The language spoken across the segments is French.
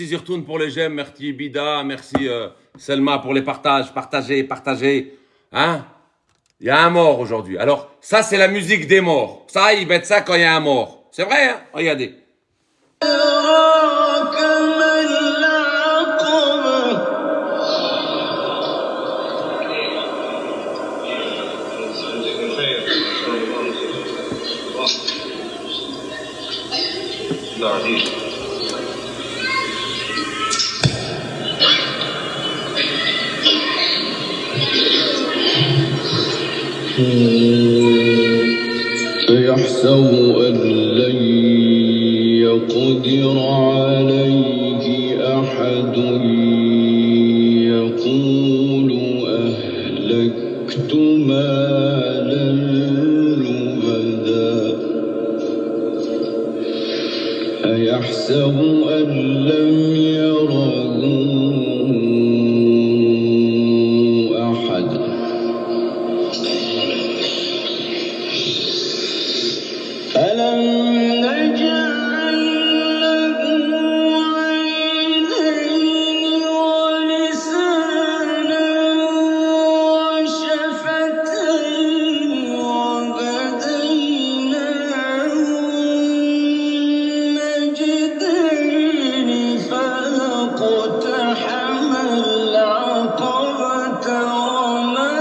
Zirtoun pour les j'aime, merci Bida, merci Selma pour les partages, partagez. Hein? Il y a un mort aujourd'hui. Alors, ça c'est la musique des morts. Ça, ils mettent ça quand il y a un mort. C'est vrai, hein? Regardez. فيحسب أن لن يقدر عليه أحد يقول أهلكت مالا لبدا أيحسب أن لم يره أحد ألم نجعل له عينين ولسانا وشفتين وهديناه النجدين فلاقتحم العقبة وما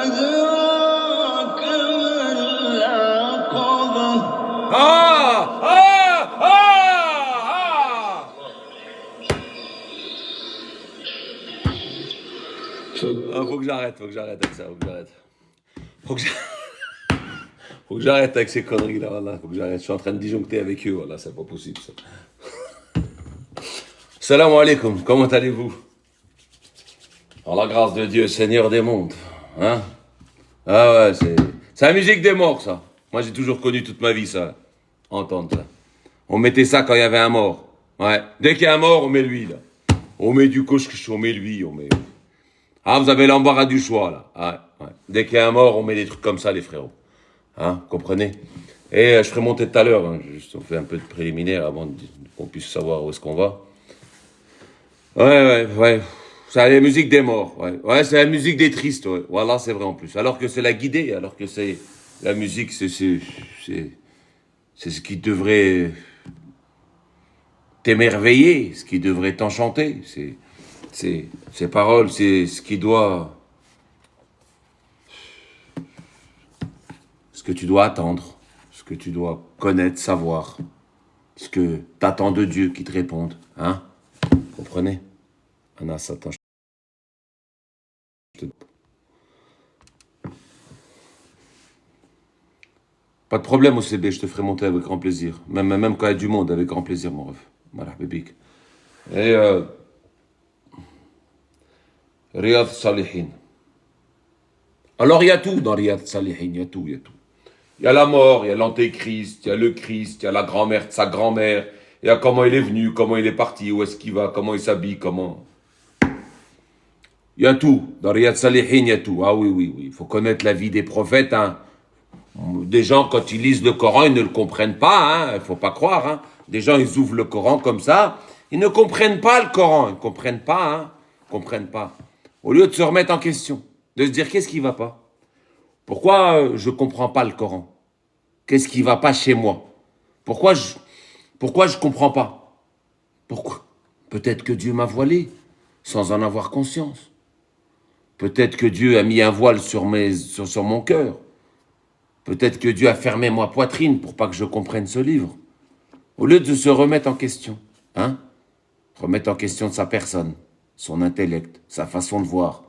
أدراك ما العقبة Faut que j'arrête avec ça, faut que j'arrête avec ces conneries là, voilà. Faut que j'arrête, je suis en train de disjoncter avec eux, voilà, c'est pas possible ça. Salam alaikum, comment allez-vous? En la grâce de Dieu, Seigneur des mondes, hein? Ah ouais, c'est la musique des morts, ça. Moi, j'ai toujours connu toute ma vie, ça. Entendre ça. On mettait ça quand il y avait un mort. Ouais. Dès qu'il y a un mort, on met lui, là. On met du coche, on met lui, on met... Ah, vous avez l'embarras du choix, là. Ouais, ouais. Dès qu'il y a un mort, on met des trucs comme ça, les frérots. Hein, comprenez? Et je ferai monter tout à l'heure, hein. Juste, on fait un peu de préliminaire avant qu'on puisse savoir où est-ce qu'on va. Ouais. C'est la musique des morts, ouais. Ouais, c'est la musique des tristes, ouais. Voilà, c'est vrai en plus. Alors que c'est la guidée, alors que c'est... La musique, c'est ce qui devrait t'émerveiller, ce qui devrait t'enchanter. Ces paroles, c'est ce qui doit... Ce que tu dois attendre, ce que tu dois connaître, savoir, ce que t'attends de Dieu qui te réponde, hein? Comprenez? Anas, attends. Pas de problème, OCB, je te ferai monter avec grand plaisir. Même quand il y a du monde, avec grand plaisir, mon ref. Marah bébik. Et Riyad Salihin. Alors il y a tout dans Riyad Salihin, il y a tout. Il y a la mort, il y a l'antéchrist, il y a le Christ, il y a la grand-mère de sa grand-mère, il y a comment il est venu, comment il est parti, où est-ce qu'il va, comment il s'habille, comment... Il y a tout. Dans Riyad Salihin, il y a tout. Ah oui. Il faut connaître la vie des prophètes, hein. Des gens, quand ils lisent le Coran, ils ne le comprennent pas, hein. Il faut pas croire, hein. Des gens, ils ouvrent le Coran comme ça, ils ne comprennent pas le Coran, ils ne comprennent pas, hein. Ils comprennent pas. Au lieu de se remettre en question, de se dire qu'est-ce qui va pas? Pourquoi je comprends pas le Coran? Qu'est-ce qui va pas chez moi? Pourquoi je comprends pas? Pourquoi? Peut-être que Dieu m'a voilé, sans en avoir conscience. Peut-être que Dieu a mis un voile sur mon cœur. Peut-être que Dieu a fermé ma poitrine pour pas que je comprenne ce livre. Au lieu de se remettre en question, hein? Remettre en question sa personne, son intellect, sa façon de voir,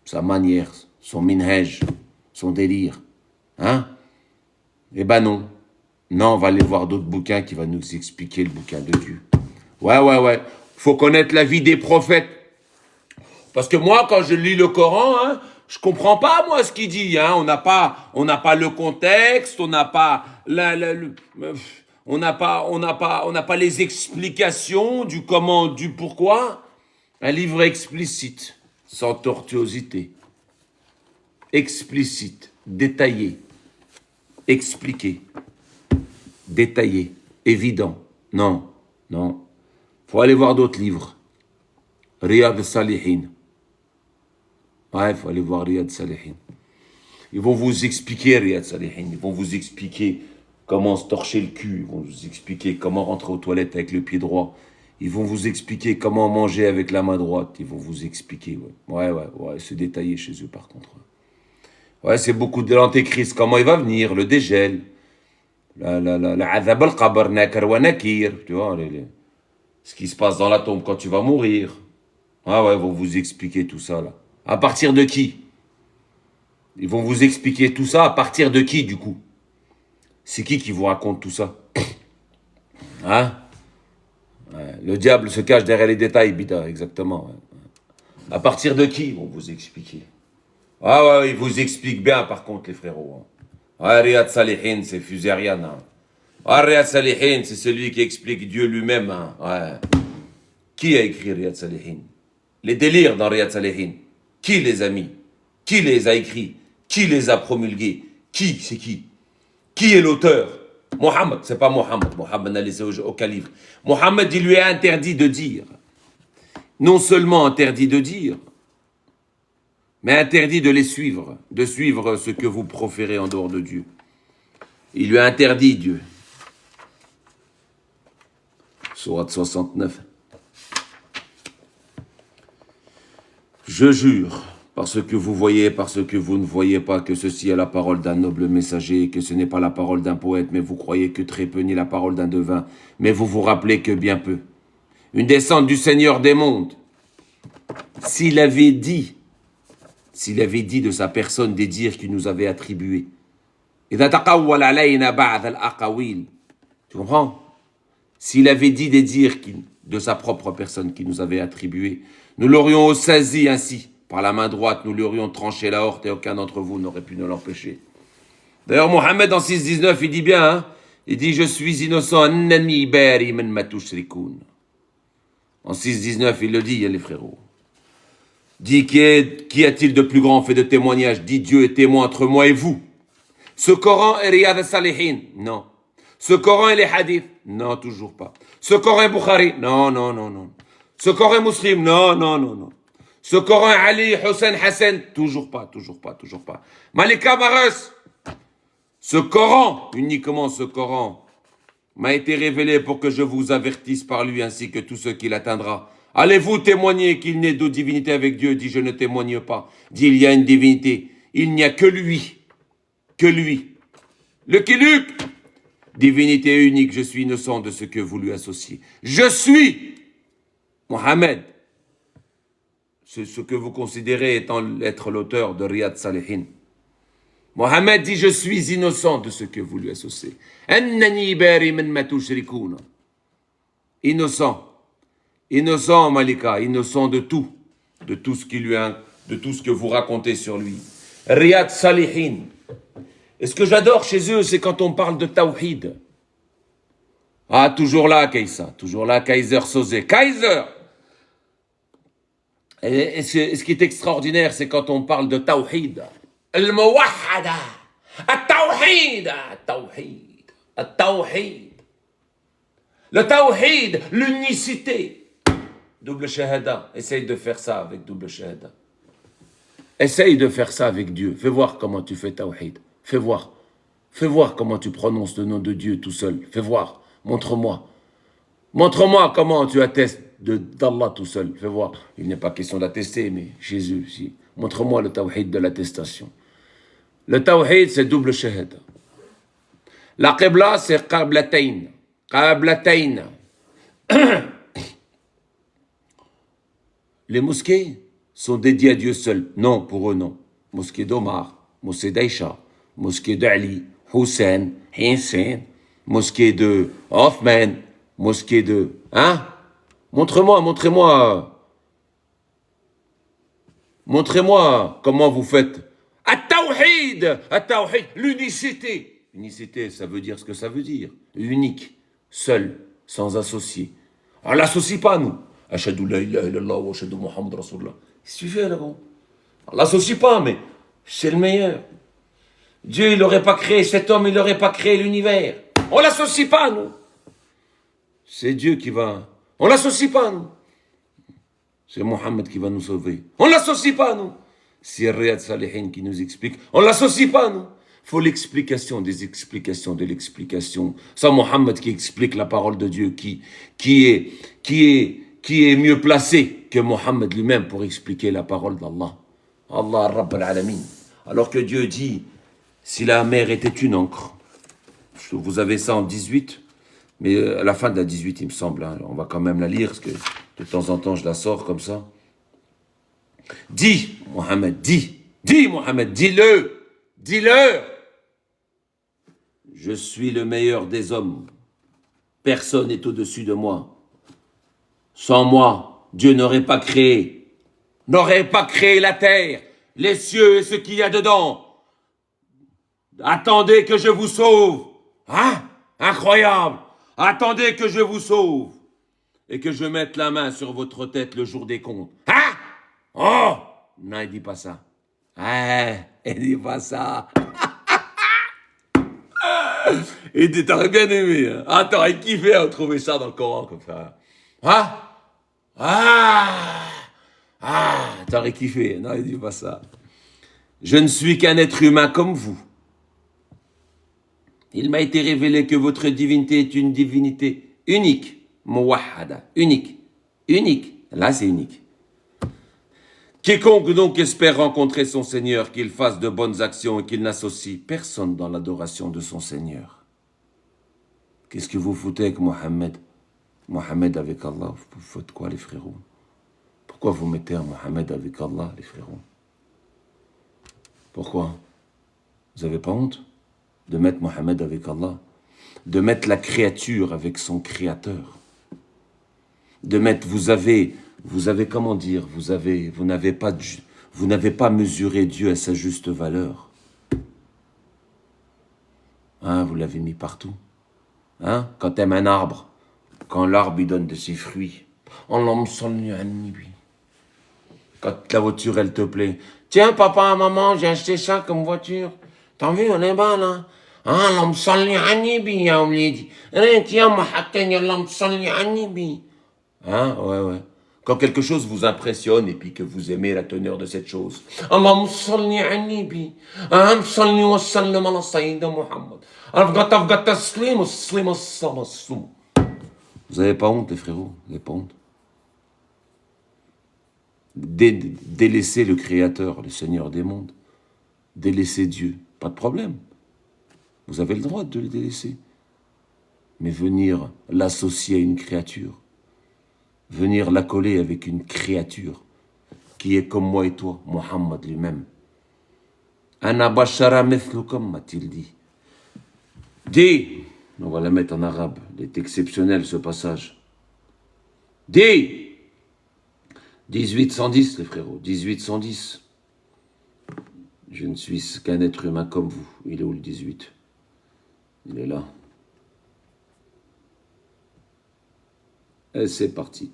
sa manière, son minhaj, son délire, hein? Eh ben non. Non, on va aller voir d'autres bouquins qui vont nous expliquer le bouquin de Dieu. Ouais. Faut connaître la vie des prophètes. Parce que moi, quand je lis le Coran, hein, je comprends pas, moi, ce qu'il dit, hein. On n'a pas le contexte, on n'a pas on n'a pas les explications du comment, du pourquoi. Un livre explicite, sans tortuosité. Explicite, détaillé, expliqué, détaillé. évident. Non, non. Faut aller voir d'autres livres. Riyad al-Salihin. Ouais, il faut aller voir Riyad al-Salihin. Ils vont vous expliquer Riyad al-Salihin. Ils vont vous expliquer comment se torcher le cul. Ils vont vous expliquer comment rentrer aux toilettes avec le pied droit. Ils vont vous expliquer comment manger avec la main droite. Ils vont vous expliquer. Ouais, c'est détaillé chez eux par contre. Ouais, c'est beaucoup de l'antéchrist. Comment il va venir, le dégel. La azab al-qabr, nakar wa nakir. Tu vois, ce qui se passe dans la tombe quand tu vas mourir. Ah ouais, ils vont vous expliquer tout ça là. À partir de qui? Ils vont vous expliquer tout ça à partir de qui du coup? C'est qui vous raconte tout ça? Hein? Ouais, le diable se cache derrière les détails, bida, exactement. Ouais. À partir de qui ils vont vous expliquer? Ah ouais, ils vous expliquent bien par contre les frérots. Hein. Ouais, Riyad Salihin, c'est Fusarian. Hein. Ouais, Riyad Salihin, c'est celui qui explique Dieu lui-même. Hein. Ouais. Qui a écrit Riyad Salihin? Les délires dans Riyad Salihin. Qui les a mis? Qui les a écrits? Qui les a promulgués? Qui? C'est qui? Qui est l'auteur? Mohammed, c'est pas Mohammed. Mohammed n'a laissé aucun livre. Mohammed, il lui a interdit de dire. Non seulement interdit de dire, mais interdit de les suivre, de suivre ce que vous proférez en dehors de Dieu. Il lui a interdit, Dieu. Sourate 69. Je jure, par ce que vous voyez, par ce que vous ne voyez pas, que ceci est la parole d'un noble messager, que ce n'est pas la parole d'un poète, mais vous croyez que très peu, ni la parole d'un devin, mais vous vous rappelez que bien peu. Une descente du Seigneur des mondes. S'il avait dit de sa personne des dires qu'il nous avait attribués. Tu comprends? S'il avait dit des dires de sa propre personne qu'il nous avait attribués, nous l'aurions saisi ainsi. Par la main droite, nous lui aurions tranché la horte et aucun d'entre vous n'aurait pu nous l'empêcher. D'ailleurs, Mohammed en 6,19, il dit bien, hein, il dit, je suis innocent, en 6,19, il le dit, les frérots. Dit, qui a-t-il de plus grand fait de témoignage? Dit, Dieu est témoin entre moi et vous. Ce Coran est Riyad al-Salihin? Non. Ce Coran est les hadiths? Non, toujours pas. Ce Coran est Bukhari? Non. Ce Coran est Muslim? Non. Ce Coran est Ali, Hussein, Hassan? Toujours pas. Malika Maras? Ce Coran, uniquement ce Coran, m'a été révélé pour que je vous avertisse par lui ainsi que tous ceux qui l'atteindra. Allez-vous témoigner qu'il n'est d'autre divinité avec Dieu? Dit, je ne témoigne pas. Dit, il y a une divinité. Il n'y a que lui. Que lui. Le Kiluk. Divinité unique, je suis innocent de ce que vous lui associez. Je suis Mohammed. C'est ce que vous considérez étant être l'auteur de Riyad Salihin. Mohammed dit, je suis innocent de ce que vous lui associez. Innocent. Innocent, Malika, innocent de tout ce qui lui a, de tout ce que vous racontez sur lui. Riyad Salihin. Et ce que j'adore chez eux, c'est quand on parle de Tawhid. Ah, toujours là, Kaïsa, toujours là, Kaiser Sosé. Kaiser! Et ce qui est extraordinaire, c'est quand on parle de Tawhid. Al-Muwahhada. Al-Tawhid. Al-Tawhid. Al-Tawhid. Le Tawhid, l'unicité. Double shahada. Essaye de faire ça avec double shahada. Essaye de faire ça avec Dieu. Fais voir comment tu fais Tawhid. Fais voir. Fais voir comment tu prononces le nom de Dieu tout seul. Fais voir. Montre-moi. Montre-moi comment tu attestes d'Allah tout seul. Fais voir. Il n'est pas question d'attester, mais Jésus, si. Montre-moi le Tawhid de l'attestation. Le Tawhid, c'est double shahada. La Qibla, c'est Qablatayn. Qablatayn. Les mosquées sont dédiées à Dieu seul. Non, pour eux, non. Mosquée d'Omar, mosquée d'Aïcha, mosquée d'Ali, Hussein, mosquée de Othman, mosquée de... Hein? Montrez-moi comment vous faites. At-Tawhid, l'unicité. Unicité, ça veut dire ce que ça veut dire. Unique, seul, sans associé. On ne l'associe pas, nous. Ashhadu la ilaha illallah wa ashhadu Muhammad Rasulullah. Il suffit, là, bon. On ne l'associe pas, mais c'est le meilleur. Dieu, il n'aurait pas créé cet homme, il n'aurait pas créé l'univers. On ne l'associe pas, nous. C'est Dieu qui va... On l'associe pas, nous. C'est Mohammed qui va nous sauver. On l'associe pas, nous. C'est Riyad Salihin qui nous explique. On l'associe pas, nous. Faut l'explication des explications de l'explication. C'est Mohammed qui explique la parole de Dieu, qui est mieux placé que Mohammed lui-même pour expliquer la parole d'Allah. Allah Rabb al-Alamin. Alors que Dieu dit, si la mer était une encre, vous avez ça en 18, mais à la fin de la 18, il me semble, hein, on va quand même la lire, parce que de temps en temps, je la sors comme ça. Dis, Mohammed, dis Mohammed, dis-le. Je suis le meilleur des hommes. Personne n'est au-dessus de moi. Sans moi, Dieu n'aurait pas créé la terre, les cieux et ce qu'il y a dedans. Attendez que je vous sauve. Hein? Incroyable. Attendez que je vous sauve. Et que je mette la main sur votre tête le jour des comptes. Hein? Oh! Non, il dit pas ça. Hein? Il dit pas ça. Et t'aurais bien aimé. Hein? Ah, t'aurais kiffé à trouver ça dans le Coran comme ça. Hein? T'aurais kiffé. Non, il dit pas ça. Je ne suis qu'un être humain comme vous. Il m'a été révélé que votre divinité est une divinité unique. Muwahhada. Unique. Là, c'est unique. Quiconque donc espère rencontrer son Seigneur, qu'il fasse de bonnes actions et qu'il n'associe personne dans l'adoration de son Seigneur. Qu'est-ce que vous foutez avec Mohammed? Mohammed avec Allah, vous faites quoi les frérots? Pourquoi vous mettez un Mohammed avec Allah les frérots? Pourquoi? Vous n'avez pas honte de mettre Mohammed avec Allah? De mettre la créature avec son créateur? De mettre, vous avez comment dire, vous n'avez pas mesuré Dieu à sa juste valeur. Hein, vous l'avez mis partout. Hein, quand t'aimes un arbre, quand l'arbre il donne de ses fruits, quand la voiture elle te plaît, tiens papa, maman, j'ai acheté ça comme voiture. T'as vu, on est bas là. Hein, hein, ouais. Quand quelque chose vous impressionne et puis que vous aimez la teneur de cette chose. Vous n'avez pas honte, les frérots? Vous n'avez pas honte? Délaisser le Créateur, le Seigneur des mondes. Délaisser Dieu, pas de problème. Vous avez le droit de le délaisser. Mais venir l'associer à une créature, venir l'accoler avec une créature qui est comme moi et toi, Mohammed lui-même. Ana bashara mithlukum, m'a-t-il dit. Dis, on va la mettre en arabe, il est exceptionnel ce passage. Dis, 1810 les frérots, 1810. Je ne suis qu'un être humain comme vous. Il est où le 18? Il est là. Et c'est parti.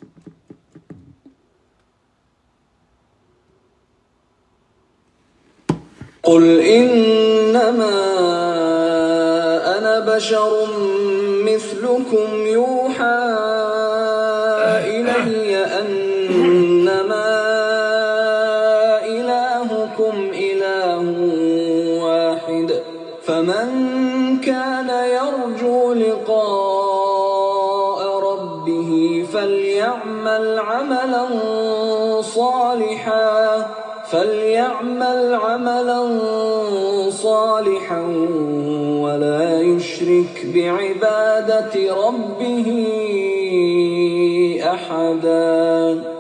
قل إنما أنا بشر مثلكم يوحى إلي أنما إلهكم إله واحد فمن كان يرجو لقاء ربه فليعمل عملا صالحا ولا يشرك بعبادة ربه أحدا.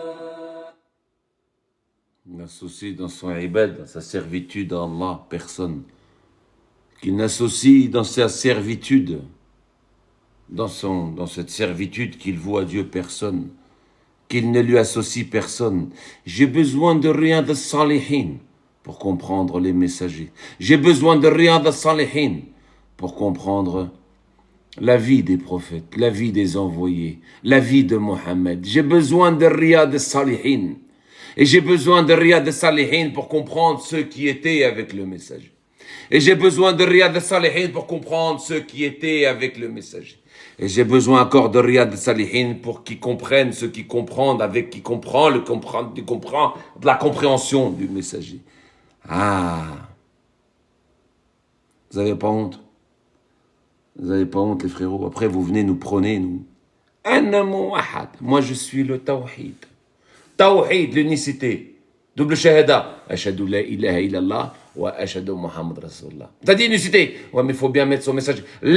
Il n'associe dans son ibad, dans sa servitude à Allah, personne. Qu'il n'associe dans sa servitude, dans cette servitude qu'il voit à Dieu, personne. Qu'il ne lui associe personne. J'ai besoin de rien de salihin pour comprendre les messagers. J'ai besoin de rien de salihin pour comprendre la vie des prophètes, la vie des envoyés, la vie de Mohammed. J'ai besoin de rien de salihin. Et j'ai besoin de Riyad Salihin pour comprendre ceux qui étaient avec le messager. Et j'ai besoin de Riyad Salihin pour comprendre ceux qui étaient avec le messager. Et j'ai besoin encore de Riyad Salihin pour qu'ils comprennent ce qu'ils comprennent, avec qui comprend, de la compréhension du messager. Ah, vous n'avez pas honte? Vous n'avez pas honte, les frérots? Après, vous venez nous prôner, nous. Moi, je suis le Tawhid. Tawhid, l'unicité. Double shahada. Ashhadu la ilaha illallah wa ashhadu Muhammad Rasulullah. T'as dit unicité? Ouais, mais il faut bien mettre son message. Nous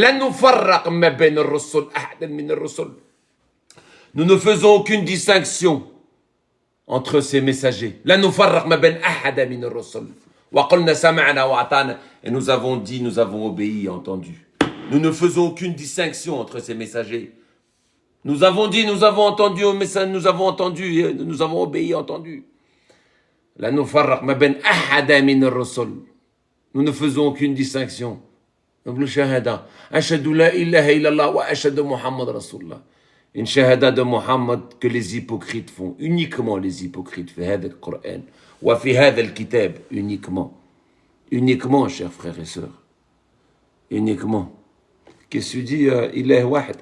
ne faisons aucune distinction entre ces messagers. Et nous avons dit, nous avons obéi, entendu. Nous ne faisons aucune distinction entre ces messagers. Nous avons dit, nous avons entendu au message, nous avons entendu, nous avons obéi, entendu. Nous ne faisons aucune distinction. Une shahada de Muhammad que les hypocrites font, uniquement les hypocrites, uniquement. Uniquement, chers frères et sœurs. Uniquement. Qu'est-ce que tu dis, Ilah Wahid?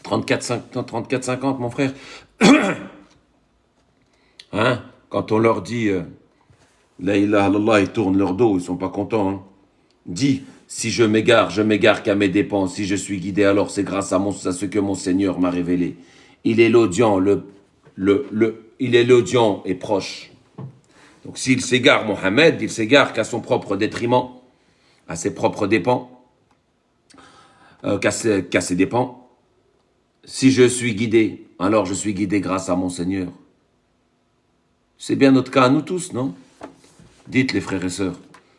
34-50, mon frère. Hein? Quand on leur dit La ilaha illallah, ils tournent leur dos, ils sont pas contents. Hein? Dis, si je m'égare qu'à mes dépens. Si je suis guidé, alors c'est grâce à ce que mon Seigneur m'a révélé. Il est l'audient, il est l'audient et proche. Donc s'il s'égare, Mohammed, il s'égare qu'à son propre détriment, à ses propres dépens, qu'à ses dépens. Si je suis guidé, alors je suis guidé grâce à mon Seigneur. C'est bien notre cas à nous tous, non? Dites les frères et sœurs.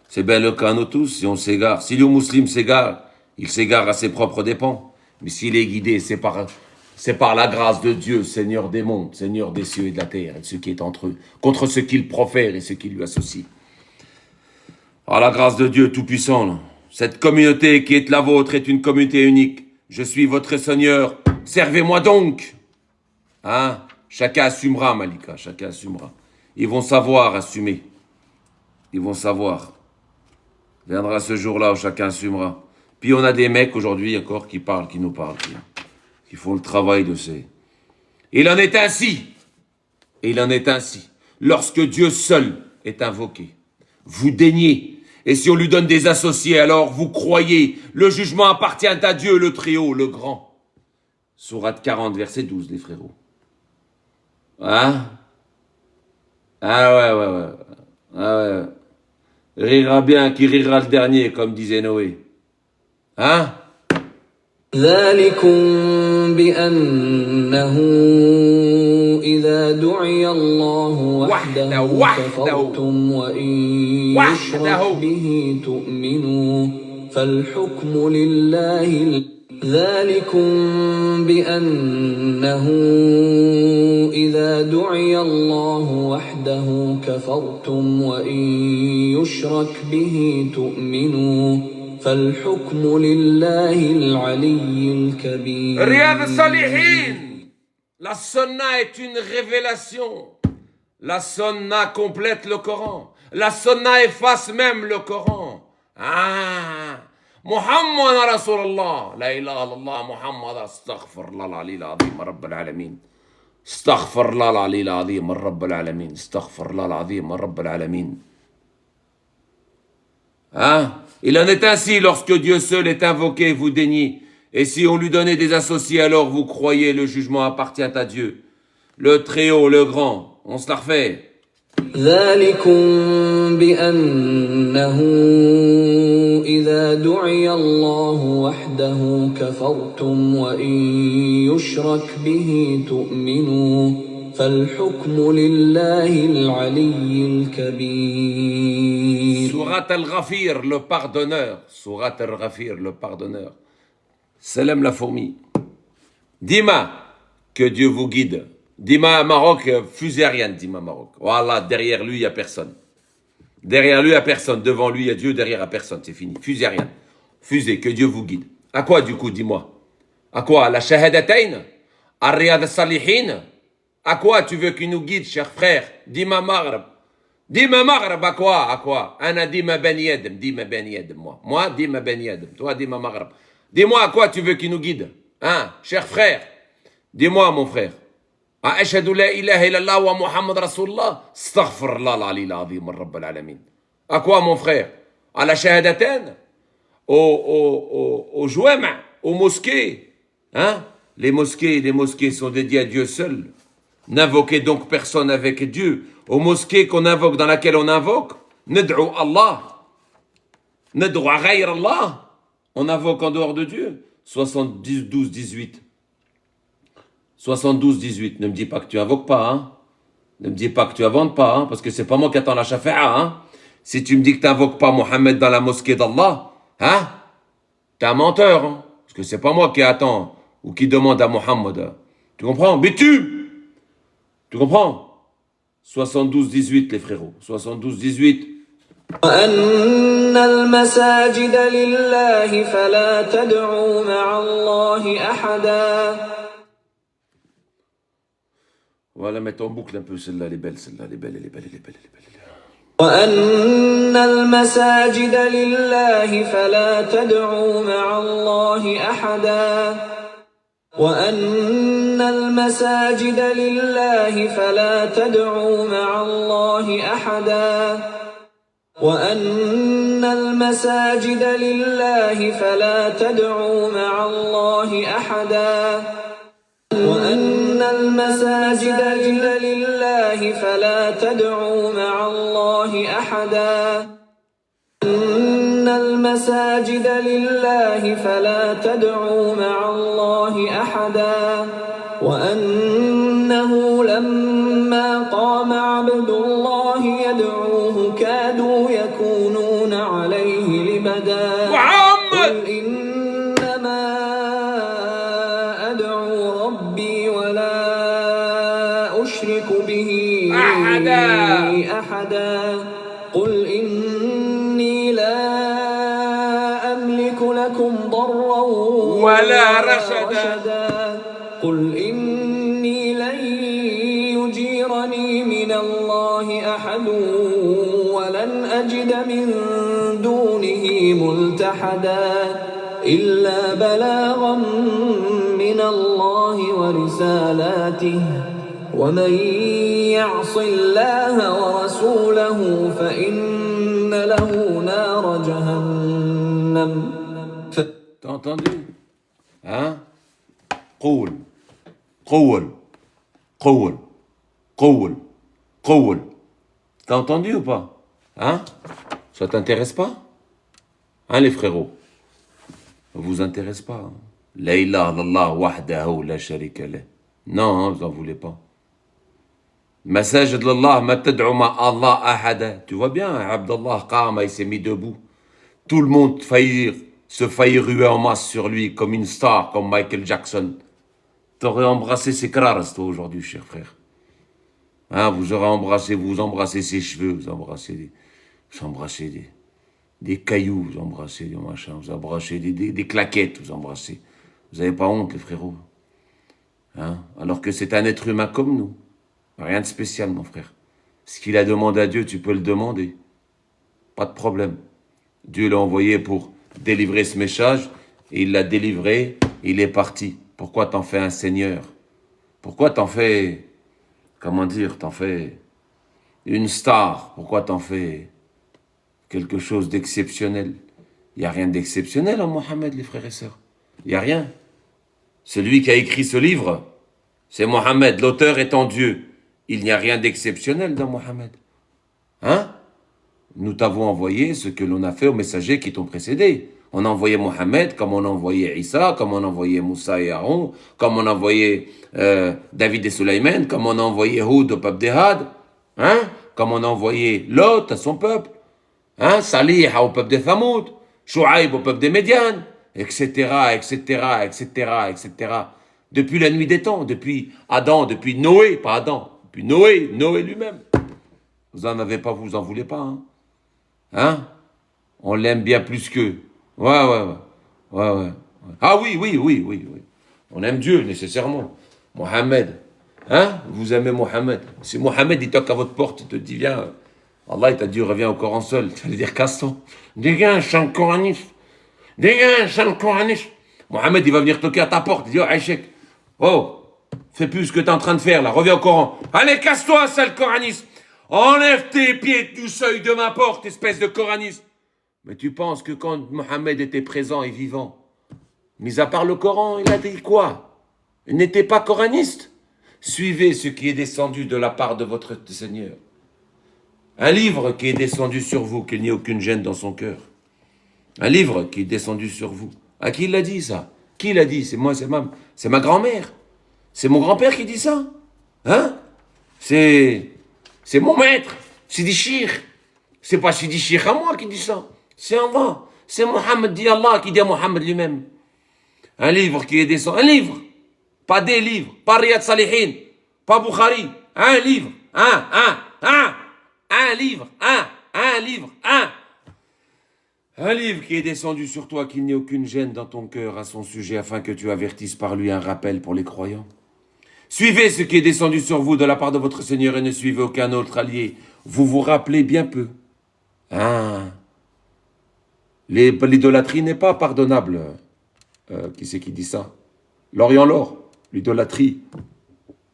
C'est bien le cas à nous tous, si on s'égare. Si le musulman s'égare, il s'égare à ses propres dépens. Mais s'il est guidé, c'est par la grâce de Dieu, Seigneur des mondes, Seigneur des cieux et de la terre, et de ce qui est entre eux, contre ce qu'il profère et ce qui lui associe. Par la grâce de Dieu Tout-Puissant, là, cette communauté qui est la vôtre est une communauté unique. Je suis votre Seigneur. Servez-moi donc. Hein? Chacun assumera, Malika, chacun assumera. Ils vont savoir assumer. Ils vont savoir. Viendra ce jour-là où chacun assumera. Puis on a des mecs aujourd'hui encore qui nous parlent, qui font le travail de ces. Il en est ainsi. Et il en est ainsi. Lorsque Dieu seul est invoqué, vous daignez. Et si on lui donne des associés, alors vous croyez. Le jugement appartient à Dieu, le Très-Haut, le Grand. Sourate 40, verset 12, les frérots. Hein? Ah ouais. Ah ouais. Rira bien, qui rira le dernier, comme disait Noé. Hein? ذلكم بأنه إذا دعي الله وحده كفرتم وإن يشرك به تؤمنوا فالحكم لله. ذلكم بأنه إذا دعي الله وحده كفرتم وإن يشرك به تؤمنوا فالحكم لله العلي الكبير. Riyad Salihin. La sunna est une révélation. La sunna complète le Coran. La sunna efface même le Coran. Ah. محمد رسول الله لا إله إلا الله محمد استغفر الله العلي العظيم رب العالمين استغفر الله العلي العظيم رب العالمين استغفر الله العظيم رب العالمين. Hein? Il en est ainsi lorsque Dieu seul est invoqué, vous daignez. Et si on lui donnait des associés, alors vous croyez, le jugement appartient à Dieu. Le Très-Haut, le Grand. On se la refait. ذلكم بأنه إذا دعي الله وحده كفرتم وإن يشرك به تؤمنوا فالحكم لله العلي الكبير. Surat al-Ghafir, le pardonneur. Surat al-Ghafir, le pardonneur. Salam la fourmi. Dima, que Dieu vous guide. Dima Maroc, fusée Ariane, Dima Maroc. Voilà, derrière lui, il n'y a personne. Derrière lui, il n'y a personne. Devant lui, il y a Dieu, derrière, il n'y a personne. C'est fini. Fusée Ariane. Fusée, que Dieu vous guide. À quoi, du coup, dis-moi? À quoi? La Shahadatayn? À Riyad Salihin? À quoi tu veux qu'il nous guide, cher frère? Dima Maghreb. Dima Maghreb, à quoi? À quoi? Ana Dima Ben Yedem. Dima Ben Yedem, moi. Moi, Dima Ben Yedem. Toi, Dima Maghreb. Dis-moi à quoi tu veux qu'il nous guide. Hein, cher frère. Dis-moi, mon frère. أشهد لا إله إلا الله ومحمد رسول الله استغفر الله العلي العظيم رب العالمين. À quoi, mon frère? À la shahadatain? Au jouama, aux mosquées. Hein? Les mosquées sont dédiées à Dieu seul. N'invoquez donc personne avec Dieu. Aux mosquées qu'on invoque, dans laquelle on invoque, nad'u Allah. Nad'u ghayr Allah. On invoque en dehors de Dieu. 72-18. 72-18. Ne me dis pas que tu invoques pas, hein. Ne me dis pas que tu inventes pas, hein, parce que c'est pas moi qui attends la shafa'a, hein. Si tu me dis que tu n'invoques pas Mohammed dans la mosquée d'Allah, hein, t'es un menteur, hein. Parce que c'est pas moi qui attends ou qui demande à Mohammed. Tu comprends? Mais tu comprends? 72-18, les frérots. 72-18. وأن المساجد لله فلا تدعوا مع الله أحدا. Voilà, mettre en boucle un peu celle-là, elle est belle, celle-là, elle est belle, elle est belle, elle est belle, elle est belle. وأن المساجد لله فلا تدعوا مع الله أحدا. وأن المساجد لله فلا تدعوا مع الله أحدا. وأن المساجد لله فلا تدعوا مع الله أحدا. وأن المساجد لله فلا تدعوا مع الله أحدا. أن المساجد لله فلا تدعوا مع الله أحدا. وأنه لما قام عبد الله يدعوه كادوا يكونون عليه لبدا. قل إنما أدعو ربي ولا أشرك به أحدا. قل إني لا أملك لكم ضرا ولا رشدا. قل إني لن يجيرني من الله أحد ولن أجد من دونه ملتحدا إلا بلاغا من الله ورسالاته ومن يعص الله ورسوله فإن له نار جهنم. T'as entendu? Hein? قول قول قول قول قول. T'as entendu ou pas? Hein? Ça t'intéresse pas? Hein, les frérots? Ça vous intéresse pas? Hein? La ilaha illallah wahdahu la sharika lah. Non, hein, vous en voulez pas. Masajid d'Allah, ma tad'u ma Allah ahada. Tu vois bien, Abdallah Qama, il s'est mis debout. Tout le monde se faillit ruer en masse sur lui comme une star, comme Michael Jackson. T'aurais embrassé ses crars, toi, aujourd'hui, cher frère. Hein, vous embrassez ses cheveux, vous embrassez des cailloux, vous embrassez des machins, vous embrassez des claquettes, vous embrassez. Vous n'avez pas honte, les frérots. Hein? Alors que c'est un être humain comme nous. Rien de spécial, mon frère. Ce qu'il a demandé à Dieu, tu peux le demander. Pas de problème. Dieu l'a envoyé pour délivrer ce message, et il l'a délivré, et il est parti. Pourquoi t'en fais un seigneur? Pourquoi t'en fais, t'en fais une star? Pourquoi t'en fais quelque chose d'exceptionnel? Il n'y a rien d'exceptionnel en Mohammed, les frères et sœurs. Il n'y a rien. Celui qui a écrit ce livre, c'est Mohammed, l'auteur étant Dieu. Il n'y a rien d'exceptionnel dans Mohammed. Hein? Nous t'avons envoyé ce que l'on a fait aux messagers qui t'ont précédé. On a envoyé Mohammed, comme on a envoyé Isa, comme on a envoyé Moussa et Aaron, comme on a envoyé David et Sulayman, comme on a envoyé Houd au peuple d'Ehad, hein? Comme on a envoyé Lot à son peuple, hein? Salih au peuple de Thamoud, Shuaïb au peuple des Médianes, etc., etc., etc., etc. Depuis la nuit des temps, depuis Adam, depuis Noé, pas Adam, depuis Noé lui-même. Vous en avez pas, vous en voulez pas, hein? Hein? On l'aime bien plus qu'eux. Ouais. Ah oui. On aime Dieu, nécessairement. Mohammed. Hein? Vous aimez Mohammed. Si Mohammed, il toque à votre porte, il te dit, viens. Allah, il t'a dit, reviens au Coran seul. Tu vas lui dire, casse-toi. Dégage, chant coraniste. Dégage, chant coraniste. Mohamed, il va venir toquer à ta porte. Il dit, oh, Aïchek, oh, fais plus ce que tu es en train de faire là, reviens au Coran. Allez, casse-toi, sale coraniste. Enlève tes pieds du seuil de ma porte, espèce de coraniste. Mais tu penses que quand Mohamed était présent et vivant, mis à part le Coran, il a dit quoi? Il n'était pas coraniste. Suivez ce qui est descendu de la part de votre Seigneur. Un livre qui est descendu sur vous, qu'il n'y ait aucune gêne dans son cœur. Un livre qui est descendu sur vous. À qui il l'a dit ça? Qui l'a dit? C'est moi, c'est ma grand-mère. C'est mon grand-père qui dit ça. Hein? C'est mon maître. Sidi Chir. C'est pas Sidi Chir à moi qui dit ça. C'est Allah. C'est Mohammed dit Allah qui dit à Mohammed lui-même. Un livre qui est descendu. Un livre. Pas des livres. Pas Riyad Salihin. Pas Bukhari. Un livre. Un livre. Un livre. Un livre qui est descendu sur toi, qu'il n'y ait aucune gêne dans ton cœur à son sujet, afin que tu avertisses par lui un rappel pour les croyants. Suivez ce qui est descendu sur vous de la part de votre Seigneur et ne suivez aucun autre allié. Vous vous rappelez bien peu. L'idolâtrie n'est pas pardonnable. Qui c'est qui dit ça? L'Orient-L'or. L'idolâtrie.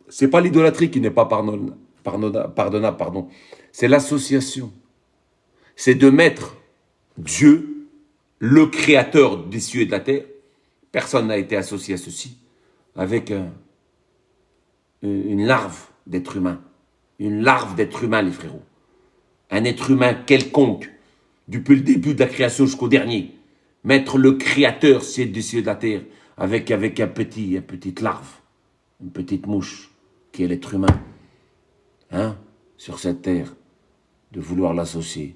C'est pas l'idolâtrie qui n'est pas pardonnable, pardon. C'est l'association. C'est de mettre Dieu, le créateur des cieux et de la terre, personne n'a été associé à ceci, avec une larve d'être humain. Une larve d'être humain, les frérots. Un être humain quelconque, depuis le début de la création jusqu'au dernier. Mettre le créateur des cieux et de la terre, avec une petite larve, une petite mouche, qui est l'être humain. Sur cette terre, de vouloir l'associer.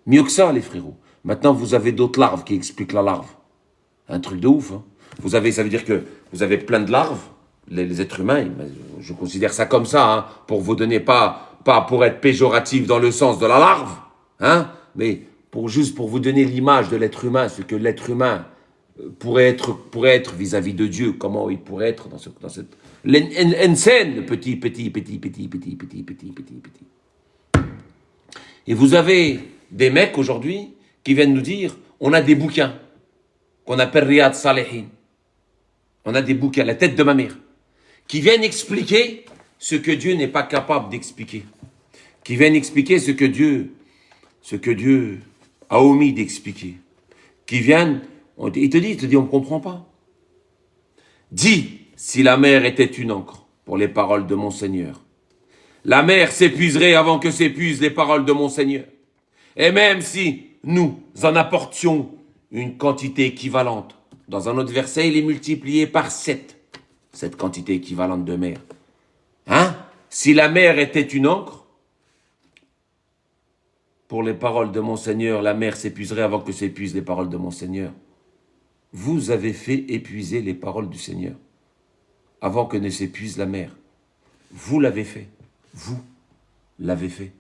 Mieux que ça, les frérots. Maintenant, vous avez d'autres larves qui expliquent la larve. Un truc de ouf. Ça veut dire que vous avez plein de larves, les êtres humains. Je considère ça comme ça, pour vous donner pas pour être péjoratif dans le sens de la larve, mais juste pour vous donner l'image de l'être humain, ce que l'être humain pourrait être vis-à-vis de Dieu, comment il pourrait être dans cette l'insan, le petit. Et vous avez des mecs aujourd'hui qui viennent nous dire, on a des bouquins qu'on appelle Riyad Salihin. On a des bouquins, la tête de ma mère, qui viennent expliquer ce que Dieu n'est pas capable d'expliquer. Qui viennent expliquer ce que Dieu a omis d'expliquer. Qui viennent, il te dit, on ne comprend pas. Dis, si la mer était une encre, pour les paroles de mon Seigneur, la mer s'épuiserait avant que s'épuisent les paroles de mon Seigneur. Et même si nous en apportions une quantité équivalente, dans un autre verset, il est multiplié par 7, cette quantité équivalente de mer. Si la mer était une encre, pour les paroles de mon Seigneur, la mer s'épuiserait avant que s'épuisent les paroles de mon Seigneur. Vous avez fait épuiser les paroles du Seigneur avant que ne s'épuise la mer. Vous l'avez fait. Vous l'avez fait.